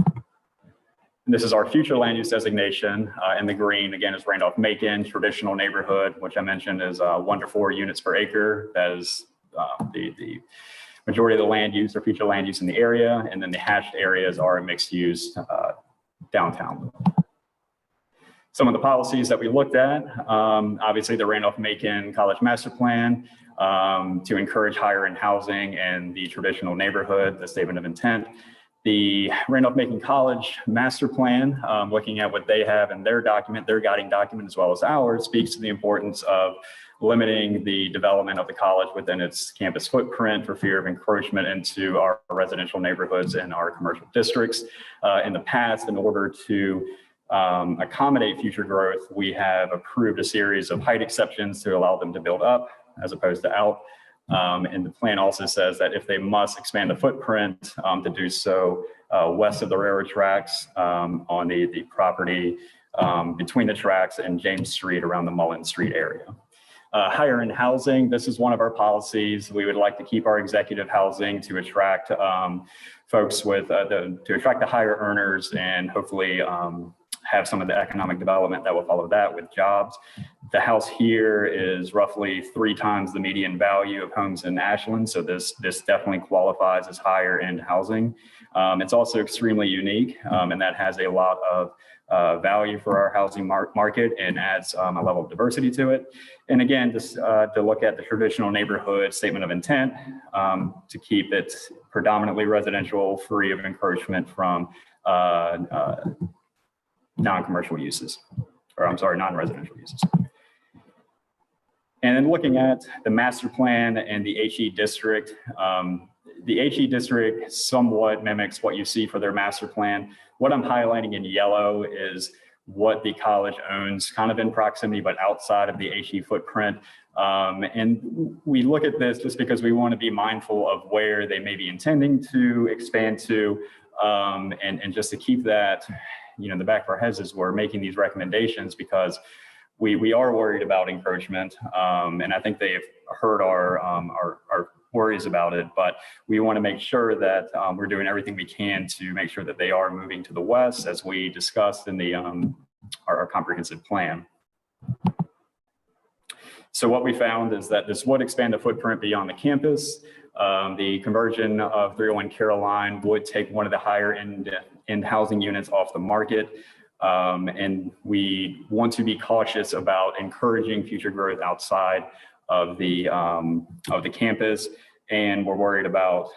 And this is our future land use designation, and the green again is Randolph-Macon traditional neighborhood, which I mentioned is 1 to 4 units per acre. That is the majority of the land use or future land use in the area, and then the hashed areas are mixed use downtown. Some of the policies that we looked at, obviously the Randolph-Macon College Master Plan to encourage higher end housing and the traditional neighborhood, the statement of intent. The Randolph-Macon College Master Plan, looking at what they have in their document, their guiding document, as well as ours, speaks to the importance of limiting the development of the college within its campus footprint for fear of encroachment into our residential neighborhoods and our commercial districts. In the past, in order to accommodate future growth, we have approved a series of height exceptions to allow them to build up as opposed to out. And the plan also says that if they must expand the footprint to do so west of the railroad tracks on the property between the tracks and James Street around the Mullen Street area. Higher end housing, this is one of our policies. We would like to keep our executive housing to attract folks with, to attract the higher earners and hopefully have some of the economic development that will follow that with jobs. The house here is roughly 3 times the median value of homes in Ashland. So this definitely qualifies as higher end housing. It's also extremely unique and that has a lot of value for our housing market and adds a level of diversity to it. And again, just to look at the traditional neighborhood statement of intent to keep it predominantly residential, free of encroachment from non-commercial uses, or I'm sorry, non-residential uses. And then looking at the master plan and the HE district, the HE district somewhat mimics what you see for their master plan. What I'm highlighting in yellow is what the college owns kind of in proximity, but outside of the HE footprint. And we look at this just because we want to be mindful of where they may be intending to expand to, and just to keep that, you know, in the back of our heads as we're making these recommendations, because we are worried about encroachment. And I think they've heard our worries about it, but we want to make sure that we're doing everything we can to make sure that they are moving to the west, as we discussed in the our comprehensive plan. So what we found is that this would expand the footprint beyond the campus. The conversion of 301 Caroline would take one of the higher end housing units off the market. And we want to be cautious about encouraging future growth outside of the campus. And we're worried about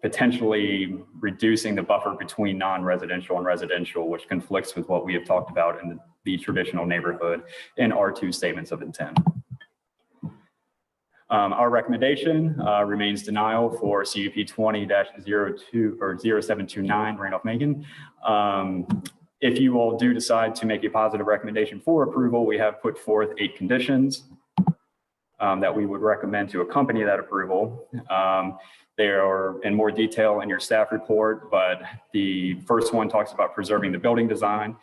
potentially reducing the buffer between non-residential and residential, which conflicts with what we have talked about in the traditional neighborhood in R2 statements of intent. Our recommendation remains denial for CUP 20-02 or 0729 Randolph-Macon. If you all do decide to make a positive recommendation for approval, we have put forth 8 conditions that we would recommend to accompany that approval. They are in more detail in your staff report, but the first one talks about preserving the building design.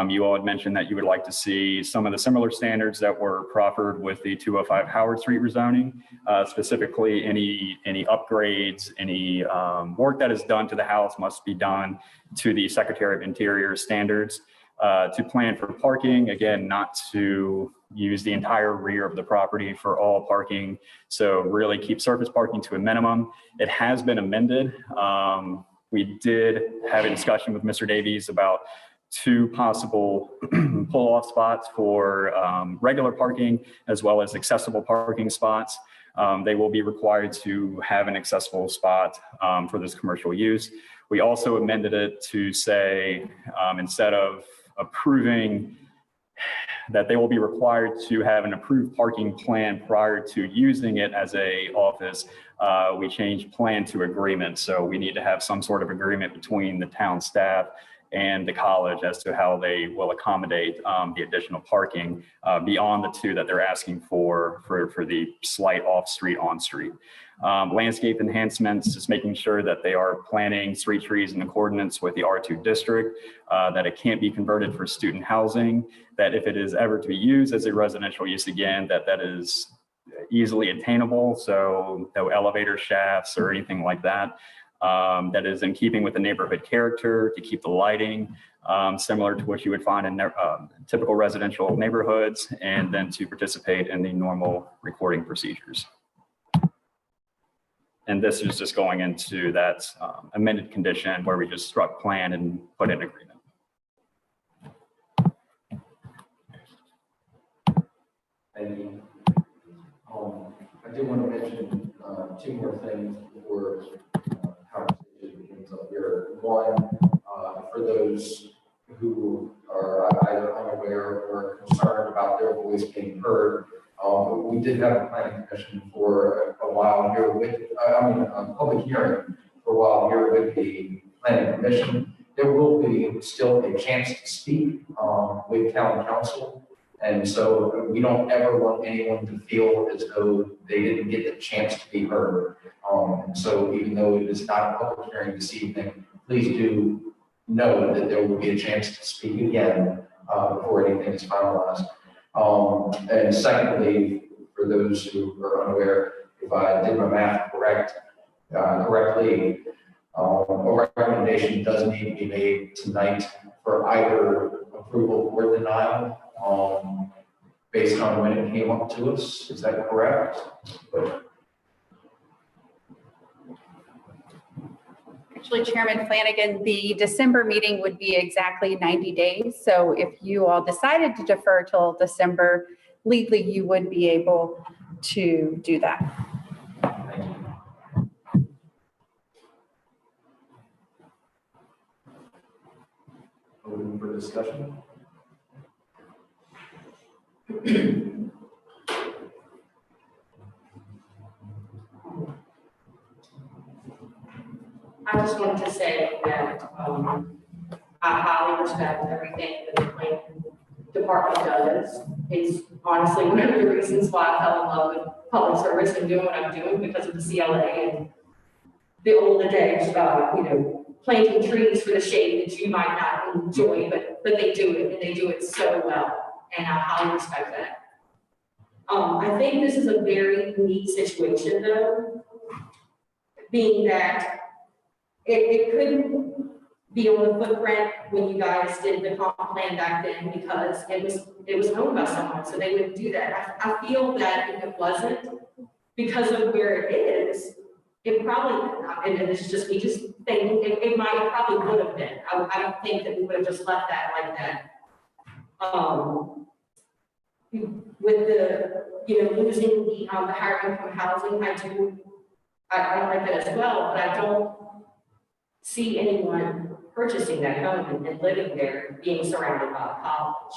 You all had mentioned that you would like to see some of the similar standards that were proffered with the 205 Howard Street rezoning, specifically any upgrades, any work that is done to the house must be done to the Secretary of Interior standards. To plan for parking, again, not to use the entire rear of the property for all parking. So really keep surface parking to a minimum. It has been amended. We did have a discussion with Mr. Davies about 2 possible pull-off spots for regular parking, as well as accessible parking spots. They will be required to have an accessible spot for this commercial use. We also amended it to say, instead of approving that they will be required to have an approved parking plan prior to using it as a office, we changed plan to agreement. So we need to have some sort of agreement between the town staff and the college as to how they will accommodate the additional parking beyond the 2 that they're asking for the slight off-street, on-street. Landscape enhancements, just making sure that they are planting street trees in accordance with the R2 district, that it can't be converted for student housing, that if it is ever to be used as a residential use again, that is easily attainable. So no elevator shafts or anything like that. That is in keeping with the neighborhood character, to keep the lighting similar to what you would find in typical residential neighborhoods, and then to participate in the normal recording procedures. And this is just going into that amended condition where we just struck plan and put in agreement. Thank you. I do want to mention two more things before conversation begins up here. One, for those who are either unaware or concerned about their voice being heard, we did have a planning commission for a while here with, a public hearing for a while here with the planning commission. There will be still a chance to speak with town council. And so we don't ever want anyone to feel as though they didn't get the chance to be heard. And so even though it is not a public hearing this evening, please do know that there will be a chance to speak again before anything is finalized. And secondly, for those who are unaware, if I did my math correctly, a recommendation does need to be made tonight for either approval or denial, based on when it came up to us. Is that correct? Actually, Chairman Flanagan, the December meeting would be exactly 90 days. So if you all decided to defer till December, legally, you would be able to do that. Thank you. Open for discussion. I just wanted to say that I highly respect everything that the planning department does. It's honestly one of the reasons why I fell in love with public service and doing what I'm doing, because of the CLA and the old adage about, planting trees for the shade that you might not enjoy, but they do it, and they do it so well, and I highly respect that. I think this is a very unique situation, though, being that it couldn't be on the footprint when you guys did the comp plan back then, because it was owned by someone, so they wouldn't do that. I feel that if it wasn't, because of where it is, it probably, and this is just me just thinking, it probably would have been. I don't think that we would have just left that like that. With the, losing the higher income housing, I like that as well, but I don't see anyone purchasing that home and living there, being surrounded by a college.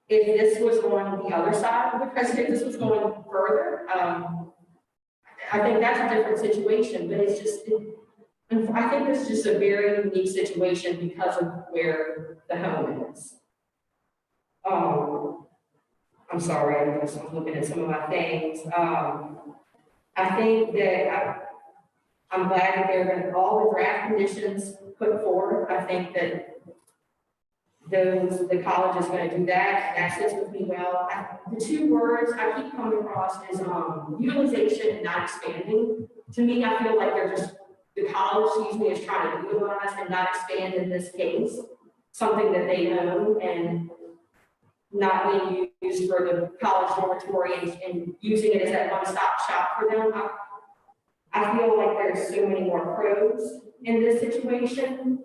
If this was on the other side of the president, this was going further, I think that's a different situation, but it's just, I think this is just a very unique situation because of where the home is. I'm sorry, I'm just looking at some of my things. I think that I'm glad that they're going to, all the draft conditions put forward. I think that the college is going to do that. That sits with me well. The two words I keep coming across is utilization and not expanding. To me, I feel like they're just, the college sees me as trying to utilize and not expand in this case, something that they own and not being used for the college dormitory and using it as that one-stop shop for them. I feel like there's so many more pros in this situation.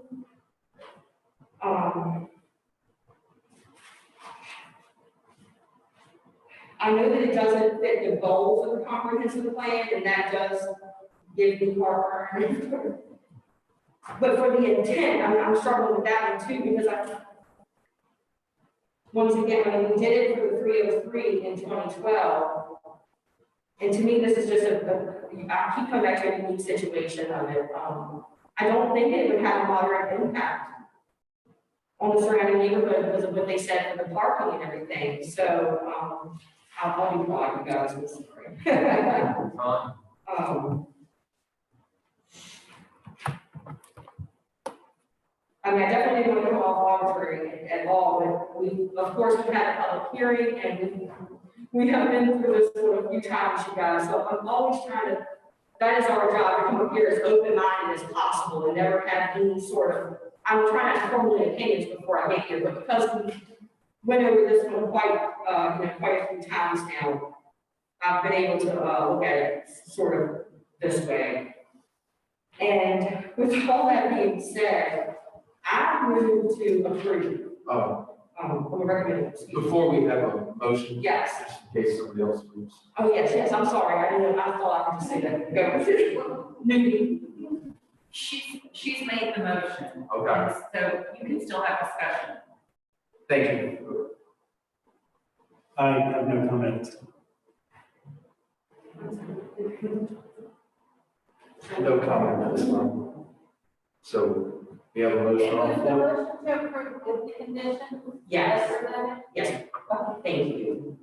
I know that it doesn't fit the goals of the comprehensive plan, and that does give me heartburn. But for the intent, I'm struggling with that one too, because once again, we did it for the 303 in 2012. And to me, this is just I keep coming back to a unique situation of it. I don't think it would have a moderate impact on the surrounding neighborhood because of what they said for the parking and everything. So I'll be quiet, you guys. I mean, I definitely don't want to come off arbitrary at all, but we, of course, we've had a public hearing and we have been through this a few times, you guys. So I'm always trying to, that is our job, to come up here as open-minded as possible and never have any sort of, I'm trying to formulate opinions before I get here, but because we went over this one quite a few times now, I've been able to look at it sort of this way. And with all that being said, I move to approve, or recommend. Before we have a motion. Yes. Just in case somebody else moves. Oh, yes, I'm sorry, I thought I could just say that, go with it. Newbie. She's made the motion. Okay. So you can still have discussion. Thank you. I have no comments. No comment on this one. So we have a motion on the Is the floor. motion to approve with the conditions? Yes. as presented? Yes, thank you.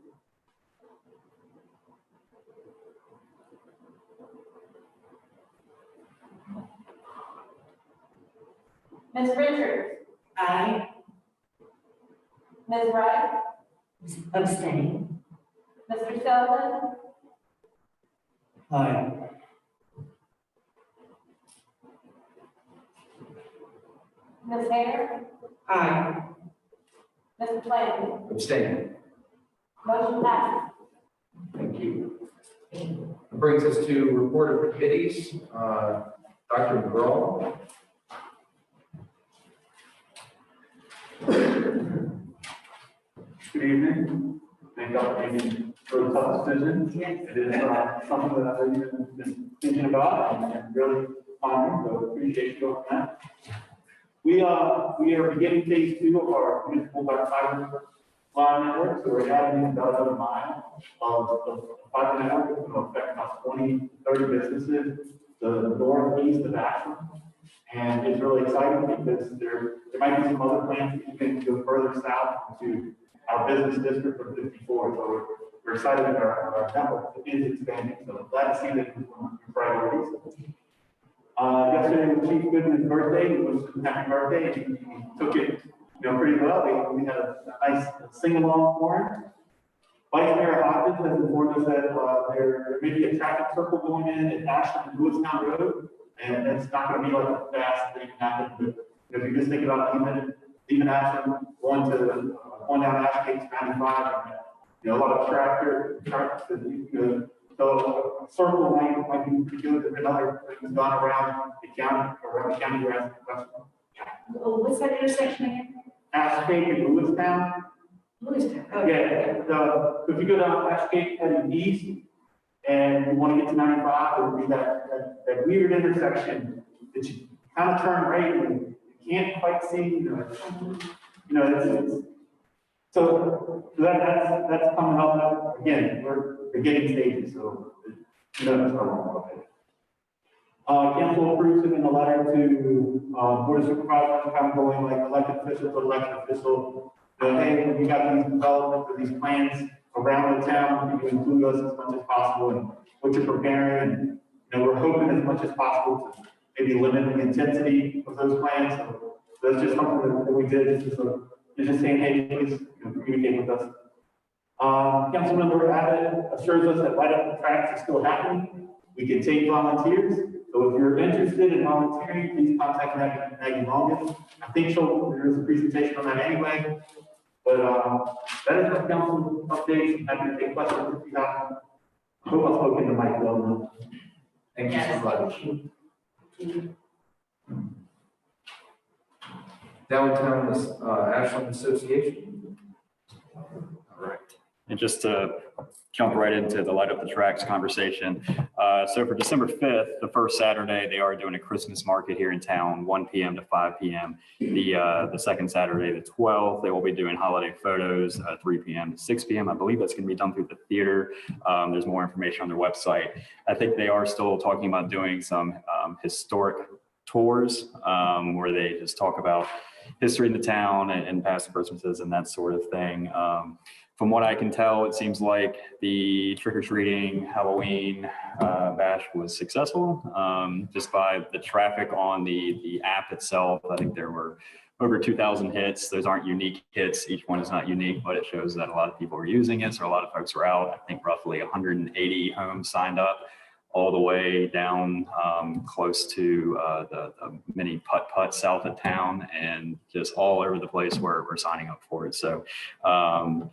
Ms. Richards? I Ms. Wright? abstain. Mr. Sullivan? Aye. Ms. Hare? Aye. Mr. Flanagan? Abstain. Motion passes. Thank you. That brings us to report of committees. Dr. McGraw. Good evening. Thank y'all for making really tough decisions. It is something that I've been thinking about and really pondering, so appreciate you on that. We are beginning phase 2 of our municipal dark fiber line network, so we're adding about another mile of fiber network. It's going to affect about 20, 30 businesses, the northeast of Ashland. And it's really exciting because there might be some other plans that can go further south to our business district of 54. So we're excited that our network is expanding. So glad to see that it's one of your priorities. Yesterday was Chief Goodman's birthday. It was a happy birthday. He took it, pretty well. We had a nice sing-along for him. Vice Mayor Hodges has informed us that there may be a traffic circle going in at Ashland and Jamestown Road, and it's not going to be like a fast thing happen. But if you just think about even Ashland going down Ashgate 95, a lot of trucks that so a circle might be pretty good if another has gone around the county grass. What's that intersection again? Ashgate and Lewistown. Lewistown. Yeah, so if you go down Ashgate heading east and you want to get to 95, it would be that weird intersection that you kind of turn right and you can't quite see, so that's coming up again. We're beginning stages, so that's how long it. Council approves it in a letter to Board of Supervisors, kind of going like elected official to elected official. Hey, we got these developments or these plans around the town. You include us as much as possible in what you're preparing. And we're hoping as much as possible to maybe limit the intensity of those plans. So that's just something that we did. Just saying, hey, please communicate with us. Councilmember Abbott assures us that light up the tracks is still happening. We can take volunteers. So if you're interested in volunteering, please contact Maggie Longan. I think there's a presentation on that anyway. But that is our council update. I'm happy to take questions if you have. I hope I've spoken to Mike well. Thank you so much. Downtown Ashland Association. All right. And just to jump right into the light up the tracks conversation. So for December 5th, the first Saturday, they are doing a Christmas market here in town, 1 p.m. to 5 p.m. The second Saturday, the 12th, they will be doing holiday photos, 3 p.m. to 6 p.m. I believe that's going to be done through the theater. There's more information on their website. I think they are still talking about doing some historic tours where they just talk about history in the town and past Christmases and that sort of thing. From what I can tell, it seems like the trick-or-treating Halloween bash was successful just by the traffic on the app itself. I think there were over 2,000 hits. Those aren't unique hits. Each one is not unique, but it shows that a lot of people were using it. So a lot of folks were out. I think roughly 180 homes signed up all the way down close to the mini putt-putt south of town, and just all over the place where we're signing up for it. So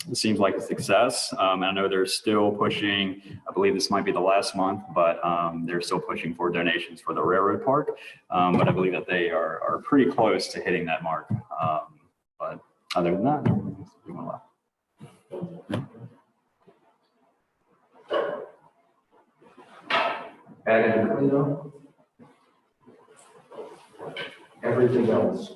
it seems like a success. And I know they're still pushing, I believe this might be the last month, but they're still pushing for donations for the railroad park. But I believe that they are pretty close to hitting that mark. But other than that, everything's doing well. And everything else.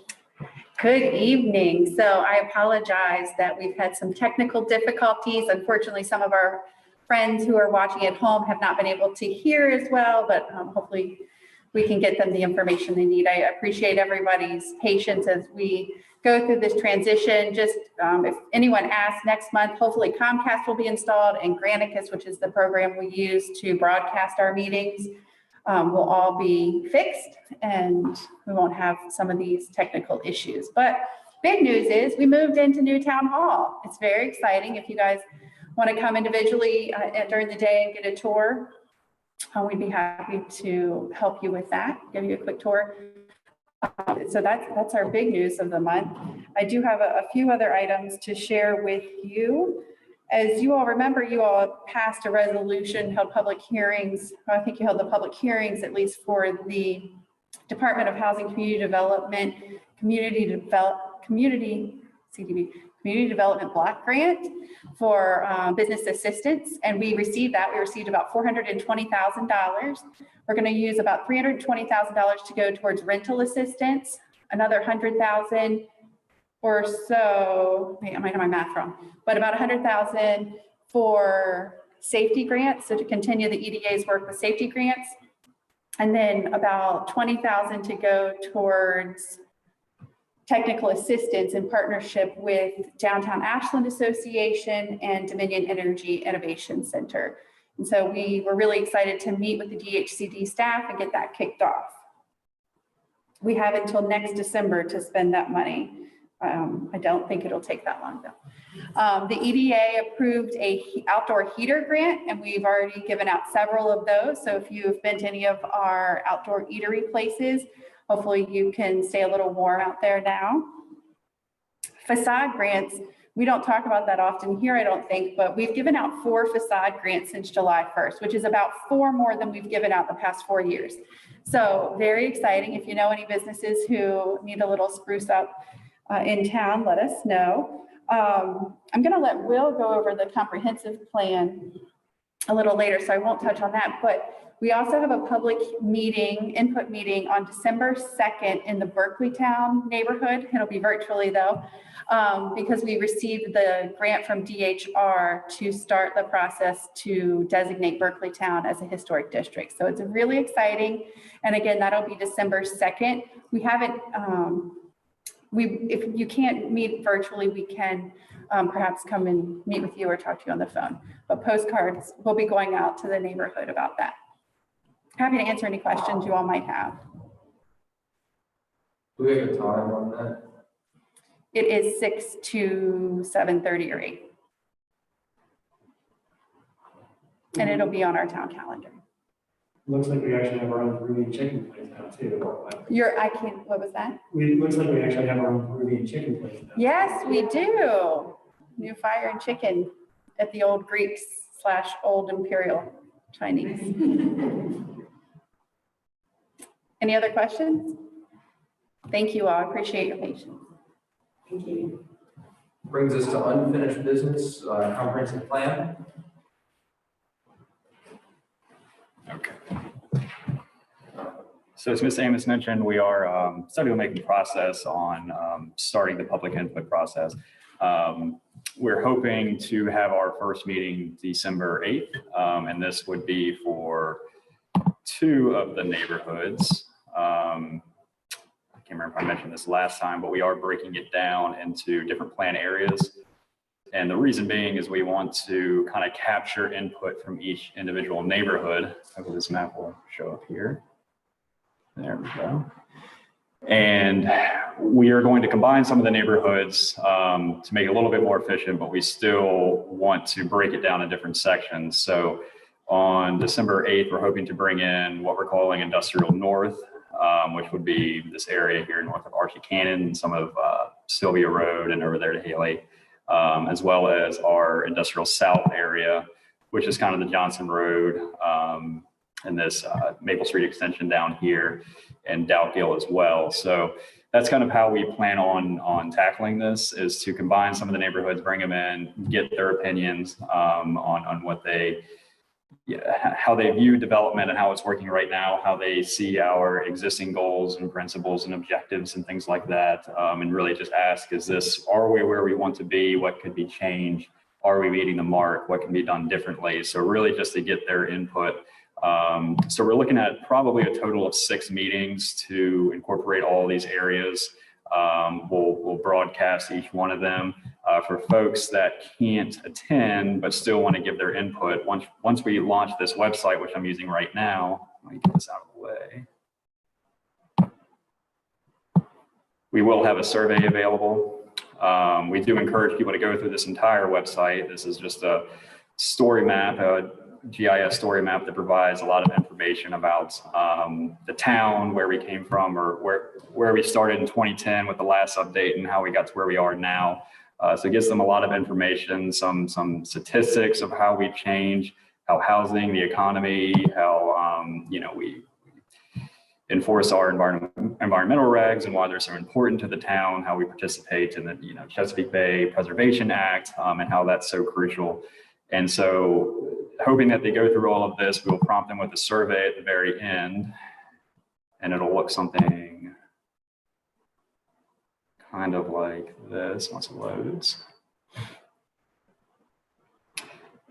Good evening. So I apologize that we've had some technical difficulties. Unfortunately, some of our friends who are watching at home have not been able to hear as well, but hopefully we can get them the information they need. I appreciate everybody's patience as we go through this transition. Just if anyone asks, next month, hopefully Comcast will be installed, and Granicus, which is the program we use to broadcast our meetings, will all be fixed, and we won't have some of these technical issues. But big news is we moved into new town hall. It's very exciting. If you guys want to come individually during the day and get a tour, we'd be happy to help you with that, give you a quick tour. So that's our big news of the month. I do have a few other items to share with you. As you all remember, you all passed a resolution, held public hearings. I think you held the public hearings at least for the Department of Housing Community Development, Community Development Block Grant for business assistance, and we received that. We received about $420,000. We're going to use about $320,000 to go towards rental assistance, another $100,000 or so. I might have my math wrong, but about $100,000 for safety grants, so to continue the EDA's work with safety grants, and then about $20,000 to go towards technical assistance in partnership with Downtown Ashland Association and Dominion Energy Innovation Center. And so we were really excited to meet with the DHCD staff and get that kicked off. We have until next December to spend that money. I don't think it'll take that long though. The EDA approved a outdoor heater grant, and we've already given out several of those. So if you've been to any of our outdoor eatery places, hopefully you can stay a little warm out there now. Facade grants, we don't talk about that often here, I don't think, but we've given out 4 facade grants since July 1st, which is about 4 more than we've given out the past 4 years. So very exciting. If you know any businesses who need a little spruce up in town, let us know. I'm going to let Will go over the comprehensive plan a little later, so I won't touch on that, but we also have a public meeting, input meeting on December 2nd in the Berkeleytown neighborhood. It'll be virtually though, because we received the grant from DHR to start the process to designate Berkeleytown as a historic district. So it's really exciting. And again, that'll be December 2nd. We haven't, if you can't meet virtually, we can perhaps come and meet with you or talk to you on the phone. But postcards will be going out to the neighborhood about that. Happy to answer any questions you all might have. Do we have a time on that? It is 6 to 7:30 or 8. And it'll be on our town calendar. Looks like we actually have our own Peruvian chicken place now too. What was that? Looks like we actually have our own Peruvian chicken place now. Yes, we do. New fire and chicken at the old Greeks / old Imperial Chinese. Any other questions? Thank you all. I appreciate your patience. Thank you. Brings us to unfinished business, comprehensive plan. Okay. So as Ms. Amos mentioned, we are starting the making process on starting the public input process. We're hoping to have our first meeting December 8th, and this would be for 2 of the neighborhoods. I can't remember if I mentioned this last time, but we are breaking it down into different plan areas. And the reason being is we want to kind of capture input from each individual neighborhood. Hopefully this map will show up here. There we go. And we are going to combine some of the neighborhoods to make it a little bit more efficient, but we still want to break it down in different sections. So On December 8th, we're hoping to bring in what we're calling Industrial North, which would be this area here north of Archie Cannon and some of Sylvia Road and over there to Haley, as well as our Industrial South area, which is kind of the Johnson Road and this Maple Street extension down here and Dowgill as well. So that's kind of how we plan on tackling this, is to combine some of the neighborhoods, bring them in, get their opinions on what they, how they view development and how it's working right now, how they see our existing goals and principles and objectives and things like that. And really just ask, are we where we want to be? What could be changed? Are we meeting the mark? What can be done differently? So really just to get their input. So we're looking at probably a total of 6 meetings to incorporate all these areas. We'll broadcast each one of them. For folks that can't attend but still want to give their input, once we launch this website, which I'm using right now, let me get this out of the way. We will have a survey available. We do encourage people to go through this entire website. This is just a story map, a GIS story map that provides a lot of information about the town, where we came from, or where we started in 2010 with the last update and how we got to where we are now. So it gives them a lot of information, some statistics of how we've changed, how housing, the economy, how we enforce our environmental regs and why they're so important to the town, how we participate in the Chesapeake Bay Preservation Act, and how that's so crucial. And so hoping that they go through all of this, we'll prompt them with a survey at the very end, and it'll look something kind of like this once it loads.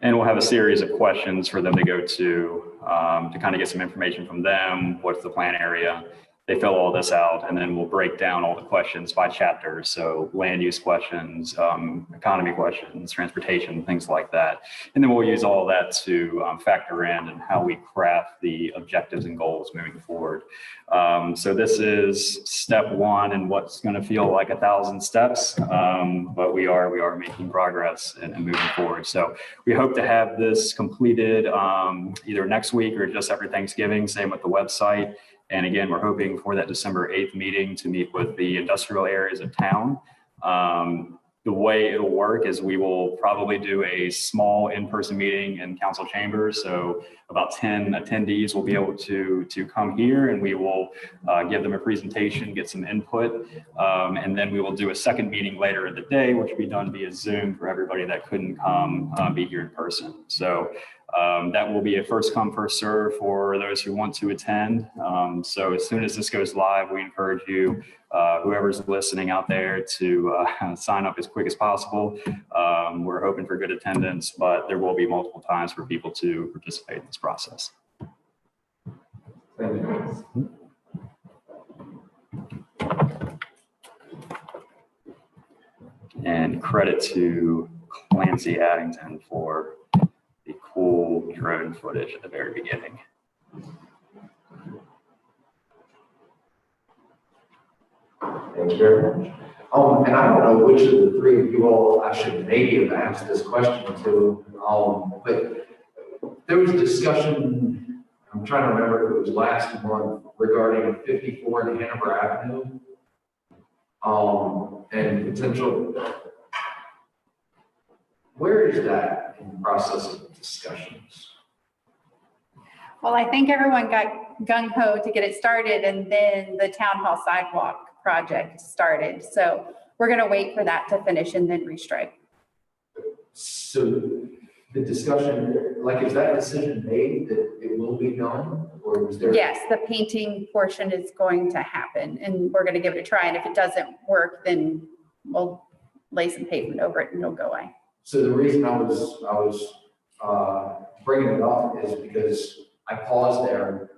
And we'll have a series of questions for them to go to kind of get some information from them. What's the plan area? They fill all this out, and then we'll break down all the questions by chapter. So land use questions, economy questions, transportation, things like that. And then we'll use all that to factor in and how we craft the objectives and goals moving forward. So this is step 1 in what's going to feel like 1,000 steps, but we are making progress and moving forward. So we hope to have this completed either next week or just after Thanksgiving, same with the website. And again, we're hoping for that December 8th meeting to meet with the industrial areas of town. The way it'll work is we will probably do a small in-person meeting in council chambers. So about 10 attendees will be able to come here, and we will give them a presentation, get some input. And then we will do a second meeting later in the day, which will be done via Zoom for everybody that couldn't come be here in person. So that will be a first come, first serve for those who want to attend. So as soon as this goes live, we encourage you, whoever's listening out there, to sign up as quick as possible. We're hoping for good attendance, but there will be multiple times for people to participate in this process. Thank you. And credit to Clancy Addington for the cool drone footage at the very beginning. Thank you very much. And I don't know which of the 3 of you all I should maybe have asked this question to, but there was discussion, I'm trying to remember if it was last month, regarding 54 and Hanover Avenue, and potential. Where is that in the process of discussions? Well, I think everyone got gung-ho to get it started, and then the town hall sidewalk project started. So we're going to wait for that to finish and then restrike. So the discussion, like, is that decision made that it will be done, or was there? Yes, the painting portion is going to happen, and we're going to give it a try. And if it doesn't work, then we'll lay some pavement over it and it'll go away. So the reason I was bringing it up is because I paused there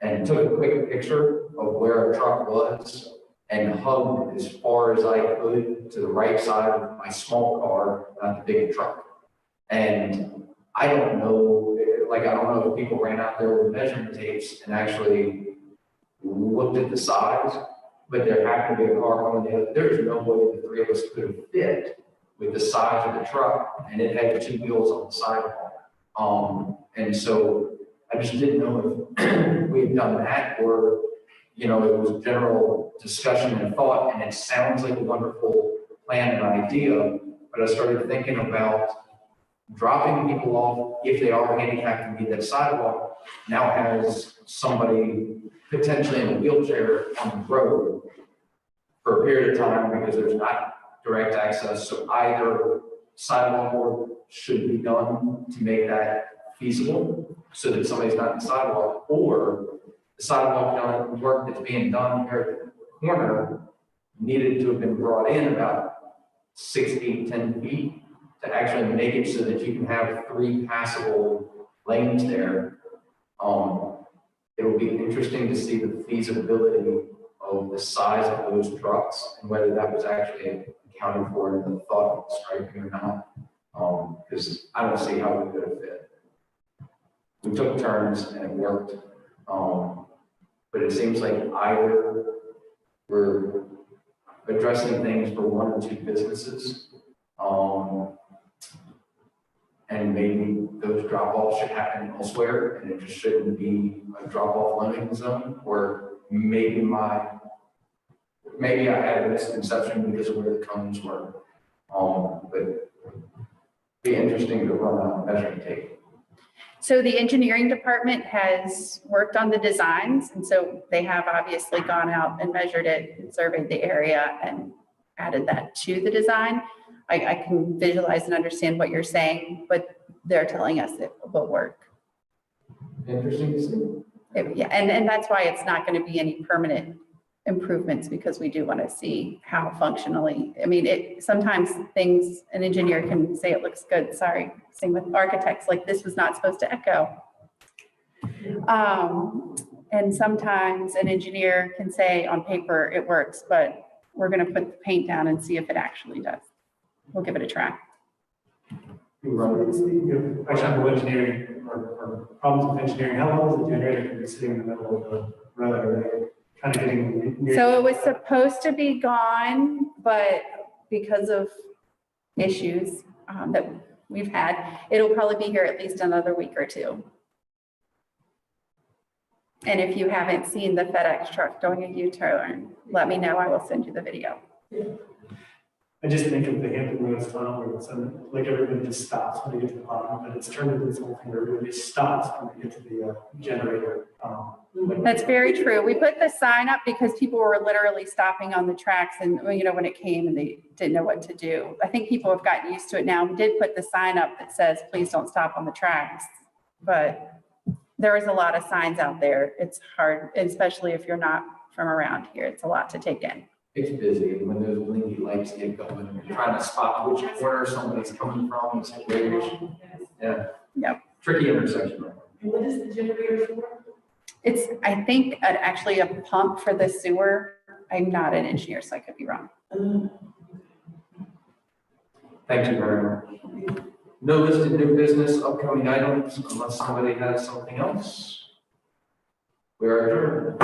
and took a quick picture of where a truck was and hugged as far as I could to the right side of my small car, not the big truck. And I don't know if people ran out there with measuring tapes and actually looked at the size, but there happened to be a car on the other. There's no way the 3 of us could have fit with the size of the truck, and it had 2 wheels on the sidewalk. And so I just didn't know if we had done that or, you know, it was general discussion and thought, and it sounds like a wonderful plan and idea, but I started thinking about dropping people off if they are handicapped and need that sidewalk now has somebody potentially in a wheelchair on the road for a period of time because there's not direct access. So either sidewalk work should be done to make that feasible so that somebody's not in the sidewalk, or the sidewalk work that's being done here at the corner needed to have been brought in about 6, 8, 10 feet to actually make it so that you can have 3 passable lanes there. It will be interesting to see the feasibility of the size of those trucks and whether that was actually accounted for in the thought of striping or not. Because I don't see how we could have fit. We took turns and it worked. But it seems like either we're addressing things for 1 or 2 businesses, and maybe those drop-offs should happen elsewhere, and it just shouldn't be a drop-off limiting zone, or maybe I had a misconception because of where the cones were. But it'd be interesting to run a measuring tape. So the engineering department has worked on the designs, and so they have obviously gone out and measured it and surveyed the area and added that to the design. I can visualize and understand what you're saying, but they're telling us it will work. Interesting to see. Yeah, and that's why it's not going to be any permanent improvements, because we do want to see how functionally, I mean, sometimes things, an engineer can say it looks good, sorry, same with architects, like this was not supposed to echo. And sometimes an engineer can say on paper it works, but we're going to put the paint down and see if it actually does. We'll give it a try. Speaking of questionable engineering or problems with engineering, how long is the generator going to be sitting in the middle of the road? Are they kind of getting near? So it was supposed to be gone, but because of issues that we've had, it'll probably be here at least another week or 2. And if you haven't seen the FedEx truck doing a U-turn, let me know. I will send you the video. I just think of the Hampton Roads tunnel where it's like everybody just stops when they get to the bottom, but it's turned into this whole thing where everybody stops when they get to the generator. That's very true. We put the sign up because people were literally stopping on the tracks, and you know, when it came and they didn't know what to do. I think people have gotten used to it now. We did put the sign up that says, please don't stop on the tracks, but there is a lot of signs out there. It's hard, especially if you're not from around here. It's a lot to take in. It's busy, and when those blinky lights get going, and you're trying to spot which corner somebody's coming from, it's like, yeah. Yep. Tricky intersection. And what is the generator for? It's, I think, actually a pump for the sewer. I'm not an engineer, so I could be wrong. Thank you very much. No listed new business, upcoming items, unless somebody has something else. We are adjourned.